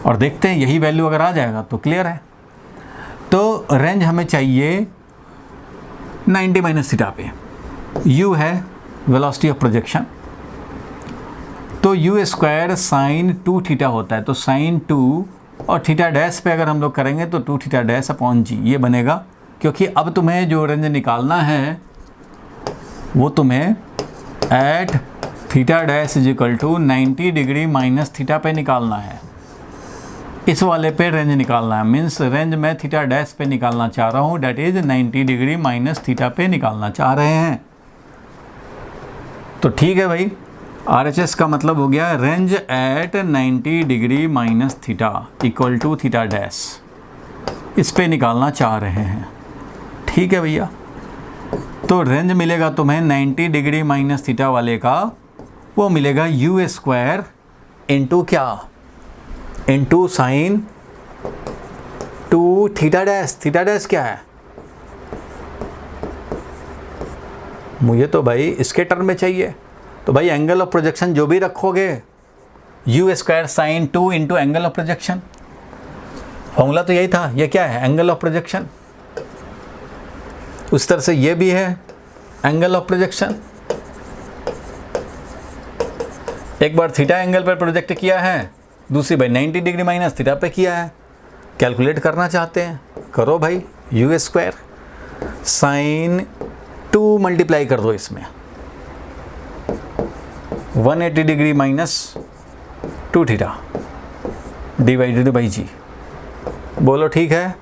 और देखते हैं यही वैल्यू अगर आ जाएगा तो क्लियर है। तो रेंज हमें चाहिए 90 माइनस थीटा पे, u है वेलोसिटी ऑफ प्रोजेक्शन, तो u² sin 2 थीटा होता है, तो sin 2 और थीटा डैश पे अगर हम लोग करेंगे तो 2 थीटा डैश अपॉन g ये बनेगा। क्योंकि अब तुम्हें जो रेंज निकालना है वो तुम्हें at theta dash is equal to 90 degree minus theta पे निकालना है। इस वाले पे रेंज निकालना है, मीन्स रेंज मैं थीटा डैश पे निकालना चाह रहा हूँ, that is 90 degree minus theta पे निकालना चाह रहे हैं। तो ठीक है भाई, RHS का मतलब हो गया range at 90 degree minus theta equal to theta dash, इस पे निकालना चाह रहे हैं। ठीक है भैया, तो रेंज मिलेगा तुम्हें 90 डिग्री माइनस थीटा वाले का, वो मिलेगा u² इंटू क्या, into sine 2 theta dash. Theta dash क्या है, मुझे तो भाई इसके टर्म में चाहिए। तो भाई एंगल ऑफ प्रोजेक्शन जो भी रखोगे, u² sin 2 into angle of projection, formula तो यही था। ये क्या है, एंगल ऑफ प्रोजेक्शन। उस तरह से ये भी है एंगल ऑफ प्रोजेक्शन। एक बार थीटा एंगल पर प्रोजेक्ट किया है, दूसरी बार 90 डिग्री माइनस थीटा पे किया है। कैलकुलेट करना चाहते हैं, करो भाई, u² sin 2 मल्टीप्लाई कर दो इसमें, 180 डिग्री माइनस 2 थीटा डिवाइडेड बाई g। बोलो ठीक है।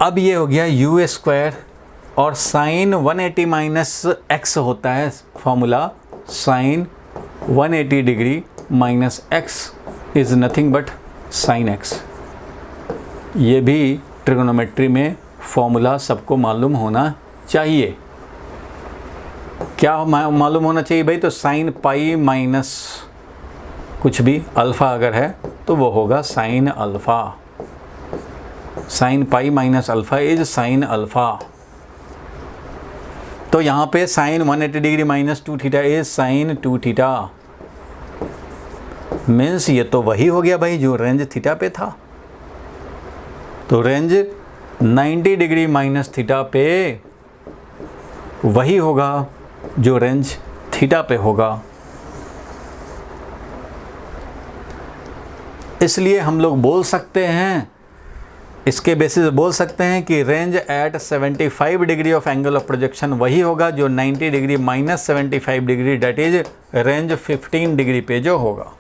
अब ये हो गया u² और साइन 180 माइनस x होता है formula, sine 180 degree minus x is nothing but sine x। ये भी ट्रिग्नोमेट्री में फॉर्मूला सबको मालूम होना चाहिए। क्या मालूम होना चाहिए भाई, तो साइन पाई माइनस कुछ भी अल्फ़ा अगर है तो वो होगा sine alpha. Sine pi minus alpha is sine alpha. तो यहाँ पे sine 180 degree minus 2 theta is sine 2 theta. Means ये तो वही हो गया भाई जो रेंज थीटा पे था। तो रेंज 90 डिग्री माइनस थीटा पे वही होगा जो रेंज थीटा पे होगा। इसलिए हम लोग बोल सकते हैं, इसके बेसिस बोल सकते हैं कि range at 75 degree of angle of projection वही होगा जो 90 degree minus 75 degree, that is range 15 degree पे जो होगा।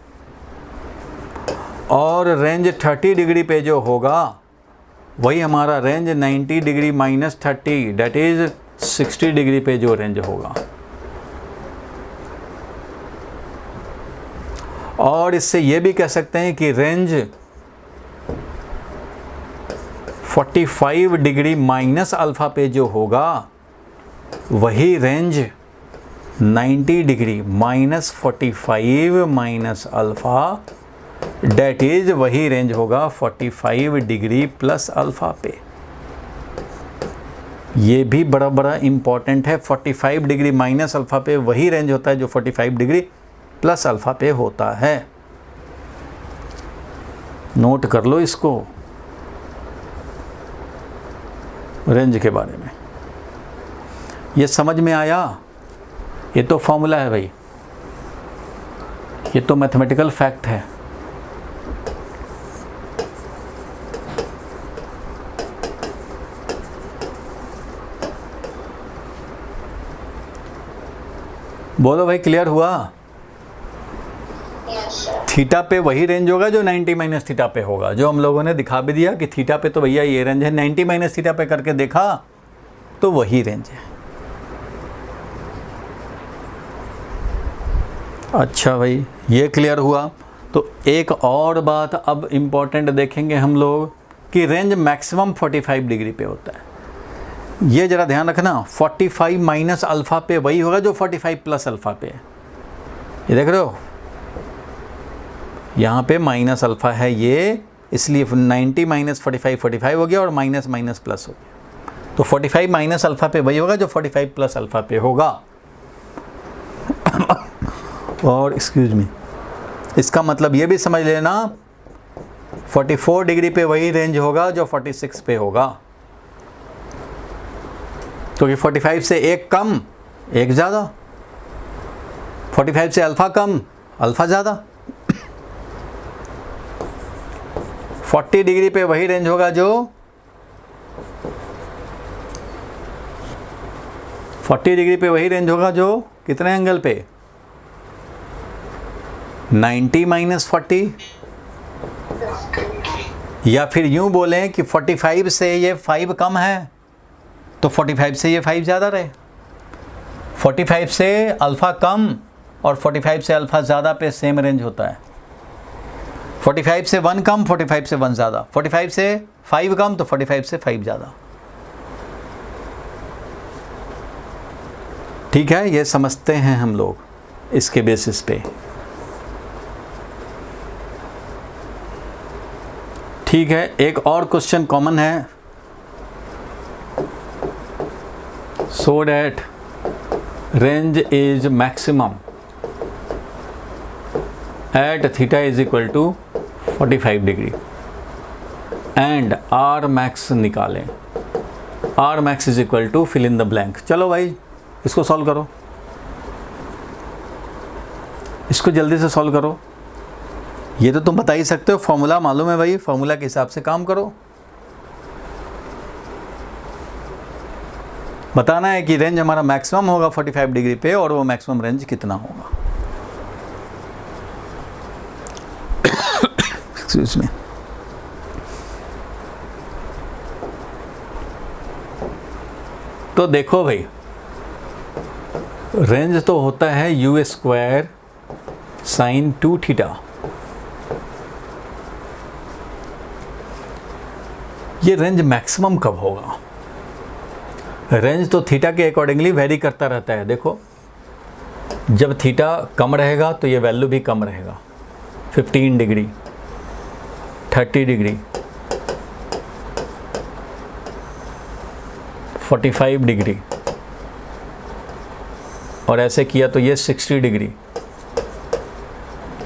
और रेंज 30 डिग्री पे जो होगा वही हमारा range 90 degree minus 30, that is 60 degree पे जो रेंज होगा। और इससे ये भी कह सकते हैं कि रेंज 45 डिग्री माइनस अल्फ़ा पे जो होगा वही range 90 degree minus 45 minus alpha, that is वही रेंज होगा 45 डिग्री प्लस अल्फ़ा पे। ये भी बड़ा इम्पॉर्टेंट है। 45 डिग्री माइनस अल्फ़ा पे वही रेंज होता है जो 45 डिग्री प्लस अल्फ़ा पे होता है। नोट कर लो इसको, रेंज के बारे में। ये समझ में आया? ये तो फॉर्मूला है भाई, ये तो मैथमेटिकल फैक्ट है। बोलो भाई, क्लियर हुआ? Yes, sir. थीटा पे वही रेंज होगा जो 90 माइनस थीटा पे होगा, जो हम लोगों ने दिखा भी दिया कि थीटा पे तो भैया ये रेंज है, 90 माइनस थीटा पे करके देखा तो वही रेंज है। अच्छा भाई, ये क्लियर हुआ। तो एक और बात अब इम्पॉर्टेंट देखेंगे हम लोग कि रेंज मैक्सिमम 45 डिग्री पे होता है। ये ज़रा ध्यान रखना, 45 माइनस अल्फ़ा पे वही होगा जो 45 प्लस अल्फ़ा पे है। ये देख रहे हो, यहाँ पे माइनस अल्फ़ा है ये, इसलिए 90 माइनस 45 हो गया और माइनस माइनस प्लस हो गया। तो 45 माइनस अल्फ़ा पे वही होगा जो 45 प्लस अल्फ़ा पे होगा। और एक्सक्यूज मी, इसका मतलब ये भी समझ लेना 44 डिग्री पे वही रेंज होगा जो 46 पे होगा, क्योंकि 45 से एक कम एक ज़्यादा, 45 से अल्फ़ा कम अल्फ़ा ज़्यादा। 40 डिग्री पे वही रेंज होगा जो 40 डिग्री पे वही रेंज होगा जो कितने एंगल पे, 90 माइनस 40। या फिर यूं बोलें कि 45 से ये 5 कम है तो 45 से ये 5 ज़्यादा रहे। 45 से अल्फ़ा कम और 45 से अल्फ़ा ज़्यादा पे सेम रेंज होता है। 45 से 1 कम, 45 से 1 ज़्यादा, 45 से 5 कम तो 45 से 5 ज़्यादा। ठीक है, ये समझते हैं हम लोग इसके बेसिस पे। ठीक है, एक और क्वेश्चन कॉमन है, so that range is maximum at theta is equal to 45 degree and R max निकालें। R max is equal to fill in the blank. चलो भाई, इसको सॉल्व करो, इसको जल्दी से सॉल्व करो। ये तो तुम बता ही सकते हो, फॉर्मूला मालूम है भाई, फॉर्मूला के हिसाब से काम करो। बताना है कि रेंज हमारा मैक्सिमम होगा 45 डिग्री पे और वो मैक्सिमम रेंज कितना होगा। Excuse me. तो देखो भाई, रेंज तो होता है यू स्क्वायर साइन 2 थीटा। ये रेंज मैक्सिमम कब होगा? रेंज तो थीटा के अकॉर्डिंगली वेरी करता रहता है। देखो, जब थीटा कम रहेगा तो ये वैल्यू भी कम रहेगा, 15 डिग्री, 30 डिग्री, 45 डिग्री, और ऐसे किया तो ये 60 डिग्री,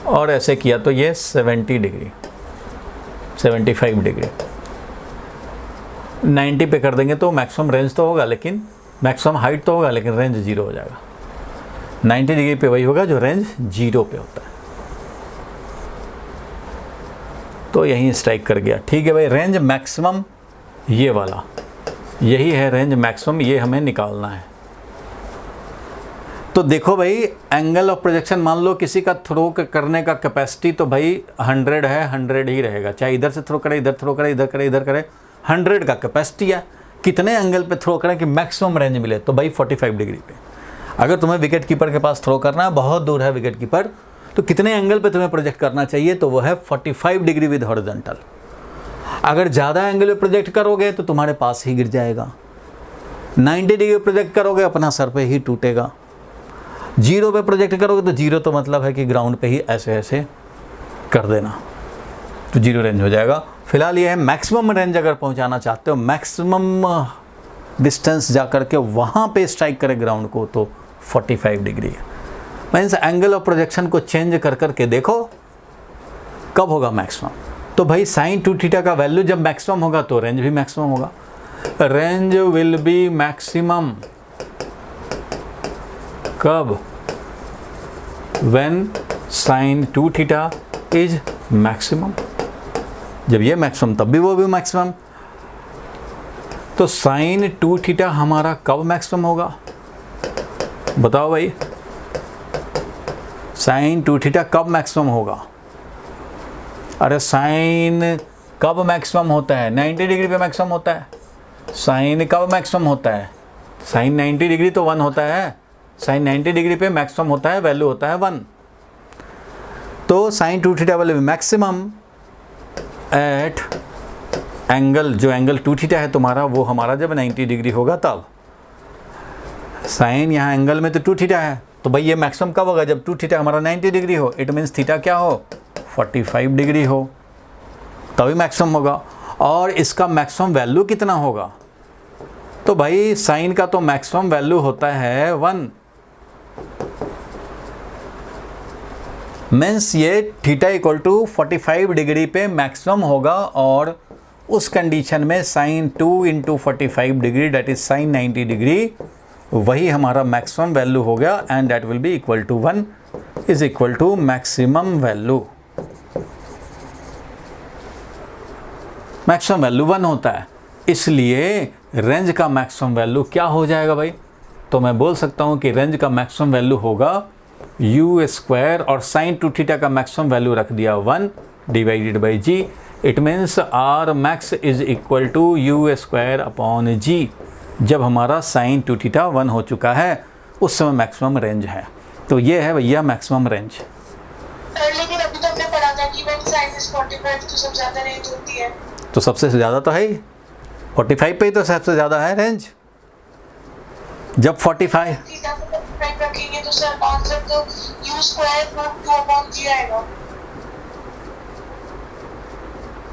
और ऐसे किया तो ये 70 डिग्री, 75 डिग्री। 90 पे कर देंगे तो मैक्सिमम रेंज तो होगा, लेकिन मैक्सिमम हाइट तो होगा, लेकिन रेंज 0 हो जाएगा। 90 डिग्री पे वही होगा जो रेंज 0 पे होता है। तो यहीं स्ट्राइक कर गया। ठीक है भाई, रेंज मैक्सिमम ये वाला, यही है रेंज मैक्सिमम, ये हमें निकालना है। तो देखो भाई, एंगल ऑफ प्रोजेक्शन मान लो किसी का थ्रो करने का कैपेसिटी तो भाई 100 है, 100 ही रहेगा, चाहे इधर से थ्रो करे, इधर थ्रो करे, इधर करे, इधर करे, 100 का कैपेसिटी है। कितने एंगल पे थ्रो करें कि मैक्सिमम रेंज मिले? तो भाई 45 डिग्री पे। अगर तुम्हें विकेट कीपर के पास थ्रो करना है, बहुत दूर है विकेट कीपर, तो कितने एंगल पे तुम्हें प्रोजेक्ट करना चाहिए? तो वो है 45 डिग्री विद हॉरिजॉन्टल। अगर ज़्यादा एंगल पे प्रोजेक्ट करोगे तो तुम्हारे पास ही गिर जाएगा। 90 डिग्री प्रोजेक्ट करोगे अपना सर पे ही टूटेगा। 0 पे प्रोजेक्ट करोगे तो 0 तो मतलब है कि ग्राउंड पे ही ऐसे ऐसे कर देना, तो 0 रेंज हो जाएगा। फिलहाल ये है मैक्सिमम रेंज। अगर पहुंचाना चाहते हो मैक्सिमम डिस्टेंस जा कर के वहाँ पे स्ट्राइक करे ग्राउंड को, तो 45 डिग्री है। मीन्स एंगल ऑफ प्रोजेक्शन को चेंज कर करके देखो कब होगा मैक्सिमम। तो भाई साइन 2 थीटा का वैल्यू जब मैक्सिमम होगा तो रेंज भी मैक्सिमम होगा। रेंज विल बी मैक्सिमम कब? When sine 2 theta is maximum. जब ये मैक्सिमम तब भी वो भी मैक्सिमम। तो साइन 2 थीटा हमारा कब मैक्सिमम होगा बताओ भाई? साइन 2 थीटा कब मैक्सिमम होगा? अरे साइन कब मैक्सिमम होता है? 90 डिग्री पे मैक्सिमम होता है। साइन कब मैक्सिमम होता है? साइन 90 डिग्री तो 1 होता है। साइन 90 डिग्री पे मैक्सिमम होता है, वैल्यू होता है 1। तो साइन 2 थीटा वाले मैक्सिमम एट एंगल, जो एंगल 2 थीटा है तुम्हारा वो हमारा जब 90 डिग्री होगा तब। साइन यहाँ एंगल में तो 2 थीटा है, तो भाई ये मैक्सिमम कब होगा? जब 2 थीटा हमारा 90 डिग्री हो। इट मीन्स थीटा क्या हो? 45 डिग्री हो, तभी मैक्सिमम होगा। और इसका मैक्सिमम वैल्यू कितना होगा? तो भाई साइन का तो मैक्सिमम वैल्यू होता है 1। मीन्स ये थीटा इक्वल टू 45 डिग्री पे मैक्सिमम होगा। और उस कंडीशन में sine 2 into 45 degree that is sine 90 degree, वही हमारा मैक्सिमम वैल्यू हो गया। And that will be equal to 1 is equal to maximum value. Maximum value 1 होता है, इसलिए रेंज का मैक्सिमम वैल्यू क्या हो जाएगा भाई? तो मैं बोल सकता हूं कि रेंज का मैक्सिमम वैल्यू होगा यू स्क्वायर, और साइन 2 थीटा का मैक्सिमम वैल्यू रख दिया 1 divided by g. It means R max is equal to u square upon g. जब हमारा साइन 2 थीटा 1 हो चुका है उस समय मैक्सिमम रेंज है। तो ये है भैया मैक्सिमम रेंज। लेकिन अभी तो हमने पढ़ा था कि when sin is 45 तो सबसे ज्यादा रेंज होती है। तो सबसे ज़्यादा तो है ही 45 पे ही तो सबसे ज़्यादा है रेंज। जब 45 थीटा को 45 रखेंगे तो सर आंसर तो u square root 2 upon g आएगा।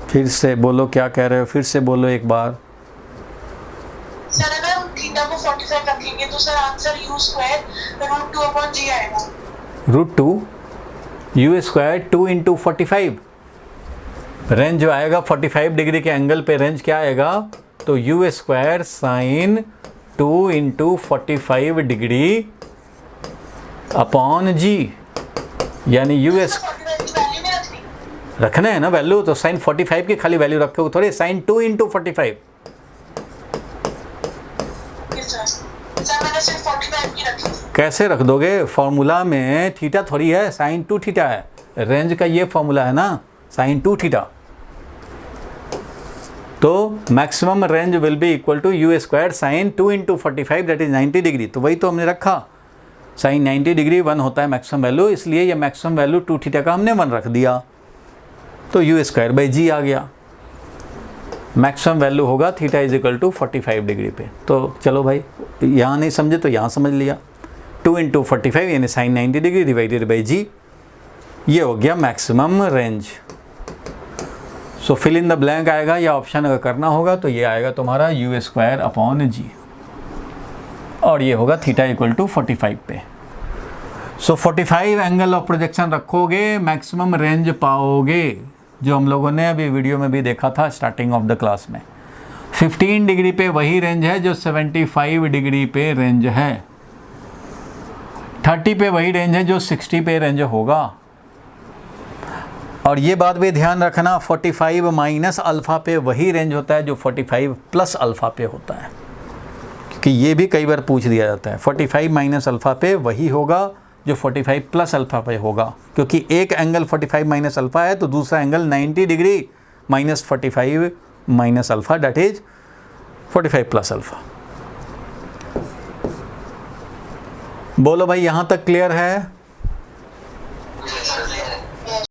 फिर से बोलो क्या कह रहे हो, फिर से बोलो एक बार। सर अगर हम थीटा को 45 रखेंगे तो sir answer u square root 2 upon g आएगा। Root 2 u square 2 into 45। Range जो आएगा 45 डिग्री के एंगल पे रेंज क्या आएगा? तो u square sine 2 into 45 degree upon g, यानी यू एस रखना है ना वैल्यू। तो साइन 45 की खाली वैल्यू रखोगे थोड़ी, साइन 2 इंटू 45। कैसे रख दोगे? फॉर्मूला में थीटा थोड़ी है, साइन 2 थीटा है। रेंज का ये फॉर्मूला है ना, साइन 2 थीटा। तो maximum range will be equal to u square sine 2 into 45 that is 90 degree. तो वही तो हमने रखा, साइन 90 डिग्री 1 होता है मैक्सिमम वैल्यू, इसलिए ये मैक्सिमम वैल्यू 2 थीटा का हमने 1 रख दिया। तो यू स्क्वायर बाई जी आ गया। मैक्सिमम वैल्यू होगा theta is equal to 45 degree पे। तो चलो भाई, यहाँ नहीं समझे तो यहाँ समझ लिया। 2 इंटू 45 यानी sine 90 degree divided by g, ये हो गया maximum range. So fill in the blank आएगा, या ऑप्शन अगर करना होगा तो ये आएगा तुम्हारा यू स्क्वायर अपॉन जी, और ये होगा थीटा इक्वल टू 45 पे। सो 45 एंगल ऑफ प्रोजेक्शन रखोगे, मैक्सिमम रेंज पाओगे, जो हम लोगों ने अभी वीडियो में भी देखा था स्टार्टिंग ऑफ द क्लास में। 15 डिग्री पे वही रेंज है जो 75 डिग्री पे रेंज है। 30 पे वही रेंज है जो 60 पे रेंज होगा। और ये बात भी ध्यान रखना, 45 माइनस अल्फ़ा पे वही रेंज होता है जो 45 प्लस अल्फ़ा पे होता है, क्योंकि ये भी कई बार पूछ दिया जाता है। 45 माइनस अल्फ़ा पे वही होगा जो 45 प्लस अल्फ़ा पे होगा, क्योंकि एक एंगल 45 माइनस अल्फ़ा है तो दूसरा angle 90 degree minus 45 minus alpha that is 45 plus alpha. बोलो भाई, यहाँ तक क्लियर है?